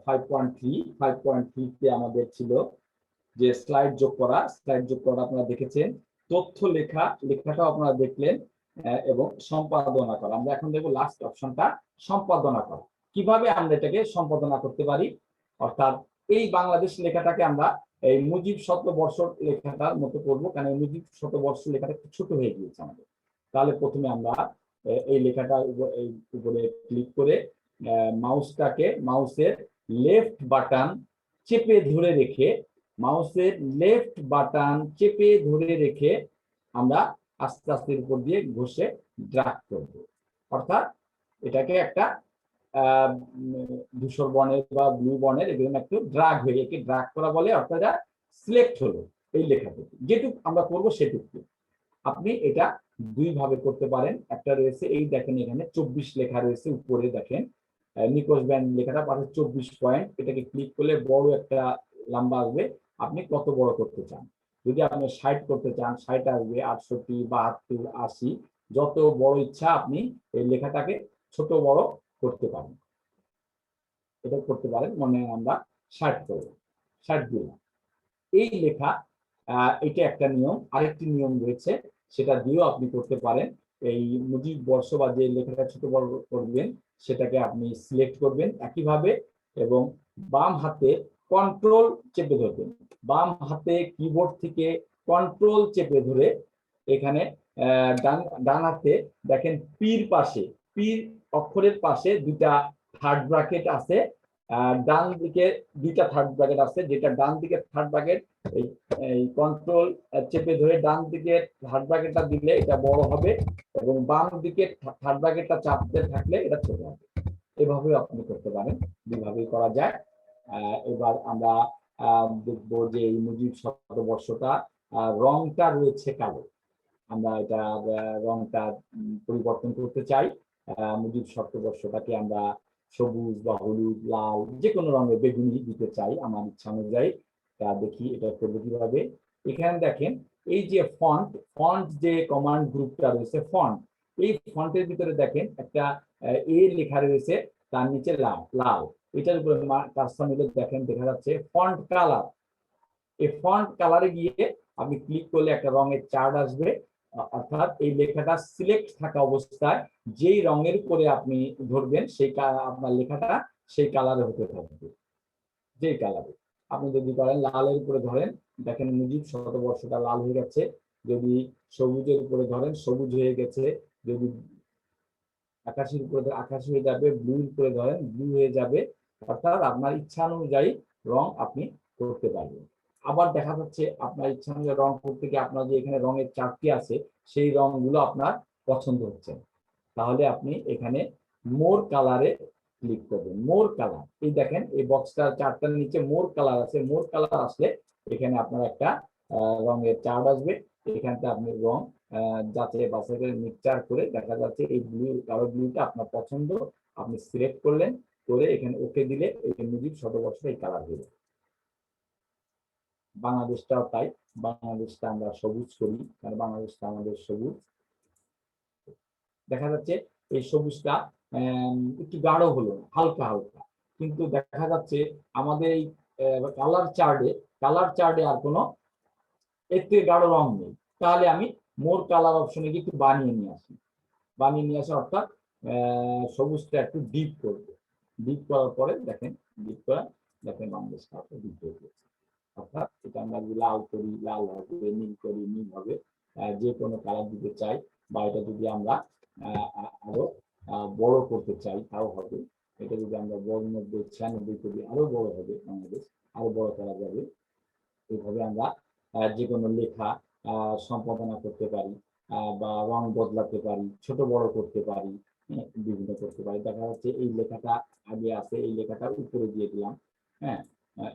5.3 আমাদের ছিল যে স্লাইড যোগ করা, আপনারা দেখেছেন, তথ্য লেখাটাও আপনারা দেখলেন, এবং সম্পাদনা করা। আমরা এখন দেখবো লাস্ট অপশনটা, সম্পাদনা করা। কিভাবে আমরা এটাকে সম্পাদনা করতে পারি, অর্থাৎ এই বাংলাদেশ লেখাটাকে আমরা এই মুজিব শতবর্ষ লেখাটার মতো করবো, কারণ এই মুজিব শতবর্ষ লেখাটা একটু ছোট হয়ে গিয়েছে আমাদের। তাহলে প্রথমে আমরা এই লেখাটা উপরে ক্লিক করে মাউসের লেফট বাটন চেপে ধরে রেখে আমরা আস্তে আস্তে উপর দিয়ে ঘষে ড্রাগ করব। অর্থাৎ এটাকে একটা ধূসর বর্ণের বা ব্লু বর্ণের এগুলো একটু ড্রাগ হয়ে, একে ড্রাগ করা বলে, অর্থাৎ সিলেক্ট হলো এই লেখাটুকু, যেটুকু আমরা করবো সেটুকু। আপনি এটা দুই ভাবে করতে পারেন। একটা রয়েছে, এই দেখেন এখানে 24 লেখা রয়েছে উপরে, দেখেন নিকোশ ব্যান্ড লেখাটা পাশে 24 পয়েন্ট, এটাকে ক্লিক করলে বড় একটা লম্বা আসবে। আপনি কত বড় করতে চান, যদি আপনি 60 করতে চান 60 আসবে, 68, 72, 80, যত বড় ইচ্ছা আপনি এই লেখাটাকে ছোট বড় করতে পারেন। এটা করতে পারেন, মনে আমরা 60 করব, 60 দিলাম। এই লেখা এটা একটা নিয়ম। আরেকটি নিয়ম রয়েছে, সেটা দিয়েও আপনি করতে পারেন। এই মুজিব বর্ষ বা যে লেখাটা ছোট বড় করবেন সেটাকে আপনি সিলেক্ট করবেন একইভাবে, এবং বাম হাতে কন্ট্রোল চেপে ধরবেন। বাম হাতে কিবোর্ড থেকে কন্ট্রোল চেপে ধরে এখানে ডান হাতে দেখেন পীর অক্ষরের পাশে দুইটা থার্ড ব্র্যাকেট আছে, ডান দিকে দুইটা থার্ড ব্র্যাকেট আছে, যেটা ডান দিকে থার্ড ব্র্যাকেট এই কন্ট্রোল চেপে ধরে ডান দিকে থার্ড ব্র্যাকেটটা দিলে এটা বড় হবে, এবং বাম দিকে থার্ড ব্র্যাকেটটা চাপতে থাকলে এটা ছোট হবে। এভাবে আপনি করতে পারেন, দুইভাবেই করা যায়। এবার আমরা দেখবো যে এই মুজিব শতবর্ষটা রংটা রয়েছে কালো, আমরা এটা রংটা পরিবর্তন করতে চাই। মুজিব শতবর্ষটাকে আমরা সবুজ বা হলুদ, লাল, যে কোনো রঙের, বেগুনি দিতে চাই আমার ইচ্ছা অনুযায়ী। তা দেখি এটা করবো কিভাবে। এখানে দেখেন এই যে ফন্ট যে কমান্ড গ্রুপটা রয়েছে, ফন্ট, এই ফন্টের ভিতরে দেখেন একটা এ লেখা রয়েছে, তার নিচে লাল, এটার উপরে কাজটা মিলে দেখেন দেখা যাচ্ছে ফন্ট কালার। এই ফন্ট কালারে গিয়ে আপনি ক্লিক করলে একটা রঙের চার্ট আসবে, অর্থাৎ এই লেখাটা সিলেক্ট থাকা অবস্থায় যেই রঙের উপরে আপনি ধরবেন সেই আপনার লেখাটা সেই কালারে হতে থাকবে। যেই কালারে আপনি যদি করেন লালের উপরে ধরেন, দেখেন মুজিব শতবর্ষটা লাল হয়ে গেছে। যদি সবুজের উপরে ধরেন সবুজ হয়ে গেছে, যদি আকাশের উপরে আকাশ হয়ে যাবে, ব্লুর উপরে ধরেন ব্লু হয়ে যাবে। অর্থাৎ আপনার ইচ্ছা অনুযায়ী রং আপনি করতে পারবেন। আবার দেখা যাচ্ছে আপনার ইচ্ছা অনুযায়ী রং করতে গিয়ে আপনার যে এখানে রঙের চারটি আছে সেই রংগুলো আপনার পছন্দ হচ্ছে, তাহলে আপনি এখানে মোর কালারে ক্লিক করবেন। মোর কালার, এই দেখেন এই বক্সটার চারটার নিচে মোর কালার আছে, মোর কালার আসলে এখানে আপনার একটা রঙের চার্ট আসবে। এখানটা আপনি রং যাচাই বাছাই করে মিক্সচার করে দেখা যাচ্ছে এই কালো ব্লুটা আপনার পছন্দ, আপনি সিলেক্ট করলেন, করে এখানে ওকে দিলে এই মুজিব শতবর্ষ এই কালার হয়ে যাবে। বাংলাদেশটাও তাই, বাংলাদেশটা আমরা সবুজ করি, কারণ বাংলাদেশটা আমাদের সবুজ। দেখা যাচ্ছে এই সবুজটা একটু গাঢ় হলো, হালকা হালকা, কিন্তু দেখা যাচ্ছে আমাদের এই কালার চার্টে আর কোনো এর থেকে গাঢ় রং নেই। তাহলে আমি মোর কালার অপশনে গিয়ে একটু বানিয়ে নিয়ে আসে, অর্থাৎ সবুজটা একটু ডিপ করবো। ডিপ করার পরে দেখেন, ডিপ করা দেখেন বাংলাদেশটা ডিপ হয়ে গেছে। অর্থাৎ এটা আমরা যদি লাল করি লাল হবে, নীল করি নীল হবে, যে কোনো কালার দিতে চাই, বা এটা যদি আমরা আরো বড় করতে চাই তাও হবে। এটা যদি আমরা বড় মধ্যে 96 করি আরো বড় হবে, বাংলাদেশ আরো বড় করা যাবে। এইভাবে আমরা যে কোনো লেখা সম্পাদনা করতে পারি, বা রং বদলাতে পারি, ছোট বড় করতে পারি, বিভিন্ন করতে পারি। দেখা যাচ্ছে এই লেখাটা আগে আছে, এই লেখাটা উপরে দিয়ে দিলাম, হ্যাঁ,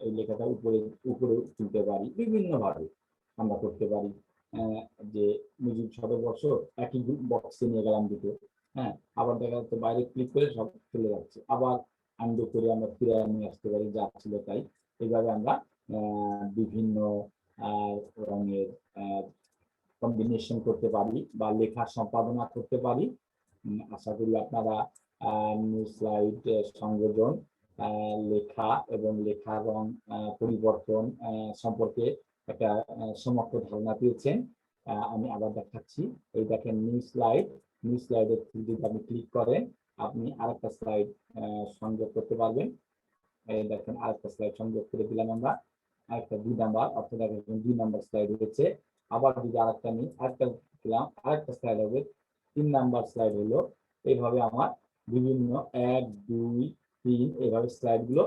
এই লেখাটা উপরে উপরে তুলতে পারি, বিভিন্ন ভাবে আমরা করতে পারি। যে মুজিব শতবর্ষ একই বক্সে নিয়ে গেলাম দুটো, হ্যাঁ, আবার দেখা যাচ্ছে বাইরে ক্লিক করে সব চলে যাচ্ছে, আবার আনডু করে আমরা ফিরে নিয়ে আসতে পারি যা ছিল তাই। এইভাবে আমরা বিভিন্ন রঙের কম্বিনেশন করতে পারি বা লেখা সম্পাদনা করতে পারি। আশা করি আপনারা নিউ স্লাইড সংযোজন, লেখা এবং লেখার রং পরিবর্তন সম্পর্কে একটা সমগ্র ধারণা পেয়েছেন। আমি আবার দেখাচ্ছি, এই দেখেন নিউ স্লাইড, নিউ স্লাইডের যদি আপনি ক্লিক করেন আপনি আরেকটা স্লাইড সংযোগ করতে পারবেন। এই দেখেন আরেকটা স্লাইড সংযোগ করে দিলাম আমরা, আরেকটা 2 নাম্বার, অর্থাৎ এখন 2 নাম্বার স্লাইড হয়েছে। আবার যদি আরেকটা নিই, আরেকটা দিলাম, আরেকটা স্লাইড হবে, 3 নাম্বার স্লাইড হলো। এইভাবে আমার বিভিন্ন 1 2 3 এইভাবে স্লাইড গুলো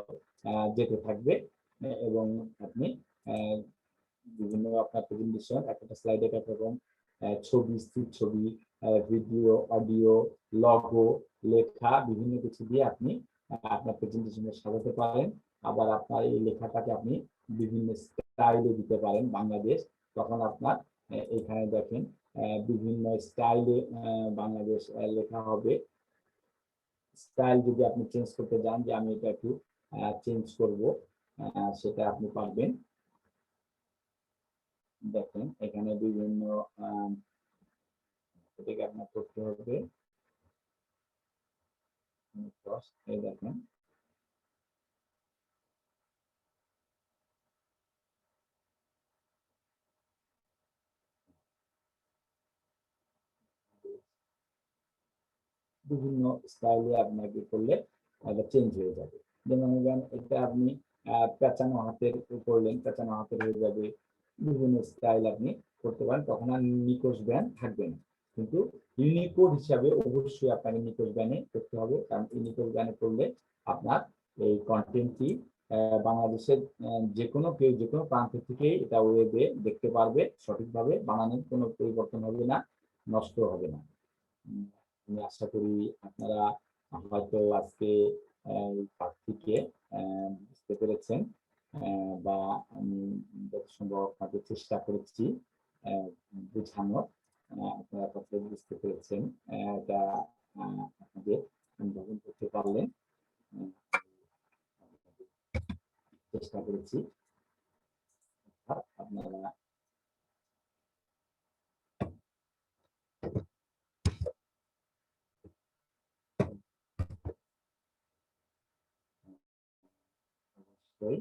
যেতে থাকবে, এবং আপনি বিভিন্ন আপনার প্রেজেন্টেশন একটা স্লাইডে এক রকম ছবি, স্থির ছবি, ভিডিও, অডিও, লগো, লেখা বিভিন্ন কিছু দিয়ে আপনি আপনার প্রেজেন্টেশনে সাজাতে পারেন। আবার আপনার এই লেখাটাকে আপনি বিভিন্ন স্টাইলে দিতে পারেন বাংলাদেশ, তখন আপনার এখানে দেখেন বিভিন্ন স্টাইলে বাংলাদেশ লেখা হবে। স্টাইল যদি আপনি চেঞ্জ করতে চান যে আমি এটা একটু চেঞ্জ করব, সেটা আপনি পারবেন। দেখেন এখানে বিভিন্ন এটাকে আপনার করতে হবে, এই দেখেন বিভিন্ন স্টাইলে আপনাকে করলে এটা চেঞ্জ হয়ে যাবে। যেমন এটা আপনি পেঁচানো হাতের করলেন, পেঁচানো হাতের হয়ে যাবে, বিভিন্ন স্টাইল আপনি করতে পারেন, তখন আর নিকোষ ব্যান থাকবে না। কিন্তু ইউনিকোড হিসাবে অবশ্যই আপনাকে নিকোষ ব্যানে করতে হবে, কারণ ইউনিকোড ব্যানে করলে আপনার এই কন্টেন্টটি বাংলাদেশের যে কোনো কেউ যে কোনো প্রান্ত থেকে এটা ওয়েবে দেখতে পারবে, সঠিকভাবে বানানোর কোনো পরিবর্তন হবে না, নষ্ট হবে না। আমি আশা করি আপনারা হয়তো আজকে পাঠ থেকে বুঝতে পেরেছেন, বা আমি যত সম্ভব আপনাদের চেষ্টা করেছি বোঝানোর, আপনারা কত বুঝতে পেরেছেন এটা আপনাদের অনুধাবন করতে পারলেন, চেষ্টা করেছি। আপনারা অবশ্যই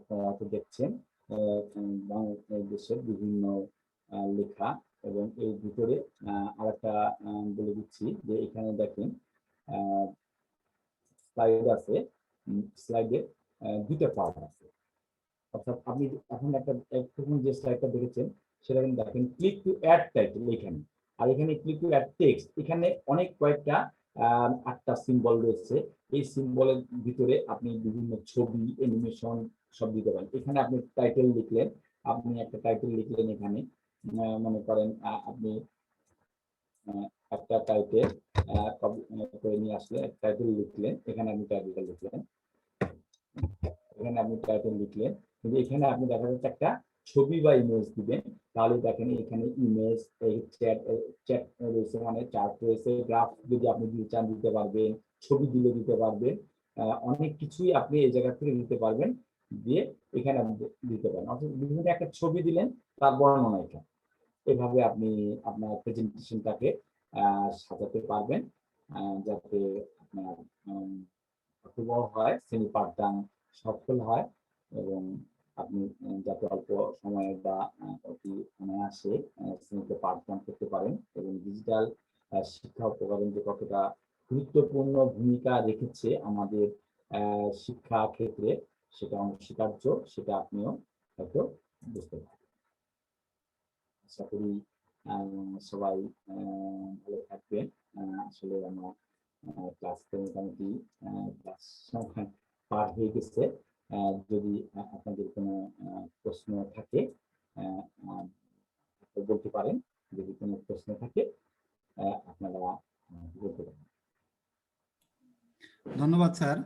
আপনারা তো দেখছেন বাংলাদেশের বিভিন্ন লেখা, এবং এর ভিতরে আরেকটা বলে দিচ্ছি যে এখানে দেখেন স্লাইড আছে, স্লাইডে 2টা পার্ট আছে। অর্থাৎ আপনি এখন একটা যে স্লাইডটা দেখেছেন সেটা কিন্তু দেখেন ক্লিক টু অ্যাড টাইটেল এখানে, আর এখানে ক্লিক টু অ্যাড টেক্সট, এখানে অনেক কয়েকটা 8টা সিম্বল রয়েছে। এই সিম্বলের ভিতরে আপনি বিভিন্ন ছবি, অ্যানিমেশন সব দিতে পারেন। এখানে আপনি টাইটেল লিখলেন, আপনি একটা টাইটেল লিখলেন এখানে, মনে করেন আপনি একটা টাইটেল করে নিয়ে আসলে টাইটেল লিখলেন, এখানে আপনি টাইটেলটা লিখলেন, এখানে আপনি টাইটেল লিখলেন, কিন্তু এখানে আপনি দেখা যাচ্ছে একটা ছবি বা ইমেজ দিবেন, তাহলে দেখেন এখানে ইমেজ, চ্যাট চ্যাট রয়েছে, মানে চার্ট রয়েছে, গ্রাফ যদি আপনি দিতে চান দিতে পারবেন, ছবি দিলে দিতে পারবেন, অনেক কিছুই আপনি এই জায়গা থেকে দিতে পারবেন, দিয়ে এখানে আপনি দিতে পারেন। অর্থাৎ বিভিন্ন একটা ছবি দিলেন, তার বর্ণনা এখানে, এভাবে আপনি আপনার প্রেজেন্টেশনটাকে সাজাতে পারবেন, যাতে আপনার অথবা হয় শ্রেণী পাঠদান সফল হয় এবং আপনি যাতে অল্প সময়ে বা অতি অনায়াসে শ্রেণীতে পাঠদান করতে পারেন এবং ডিজিটাল শিক্ষা উপকরণ যে কতটা গুরুত্বপূর্ণ ভূমিকা রেখেছে আমাদের শিক্ষা ক্ষেত্রে, সেটা অনস্বীকার্য, সেটা আপনিও হয়তো বুঝতে পারবেন। আশা করি সবাই ভালো থাকবেন। আসলে আমার ক্লাস মোটামুটি ক্লাস পার হয়ে গেছে। যদি আপনাদের কোনো প্রশ্ন থাকে বলতে পারেন, যদি কোনো প্রশ্ন থাকে আপনারা বলতে পারেন।
ধন্যবাদ স্যার।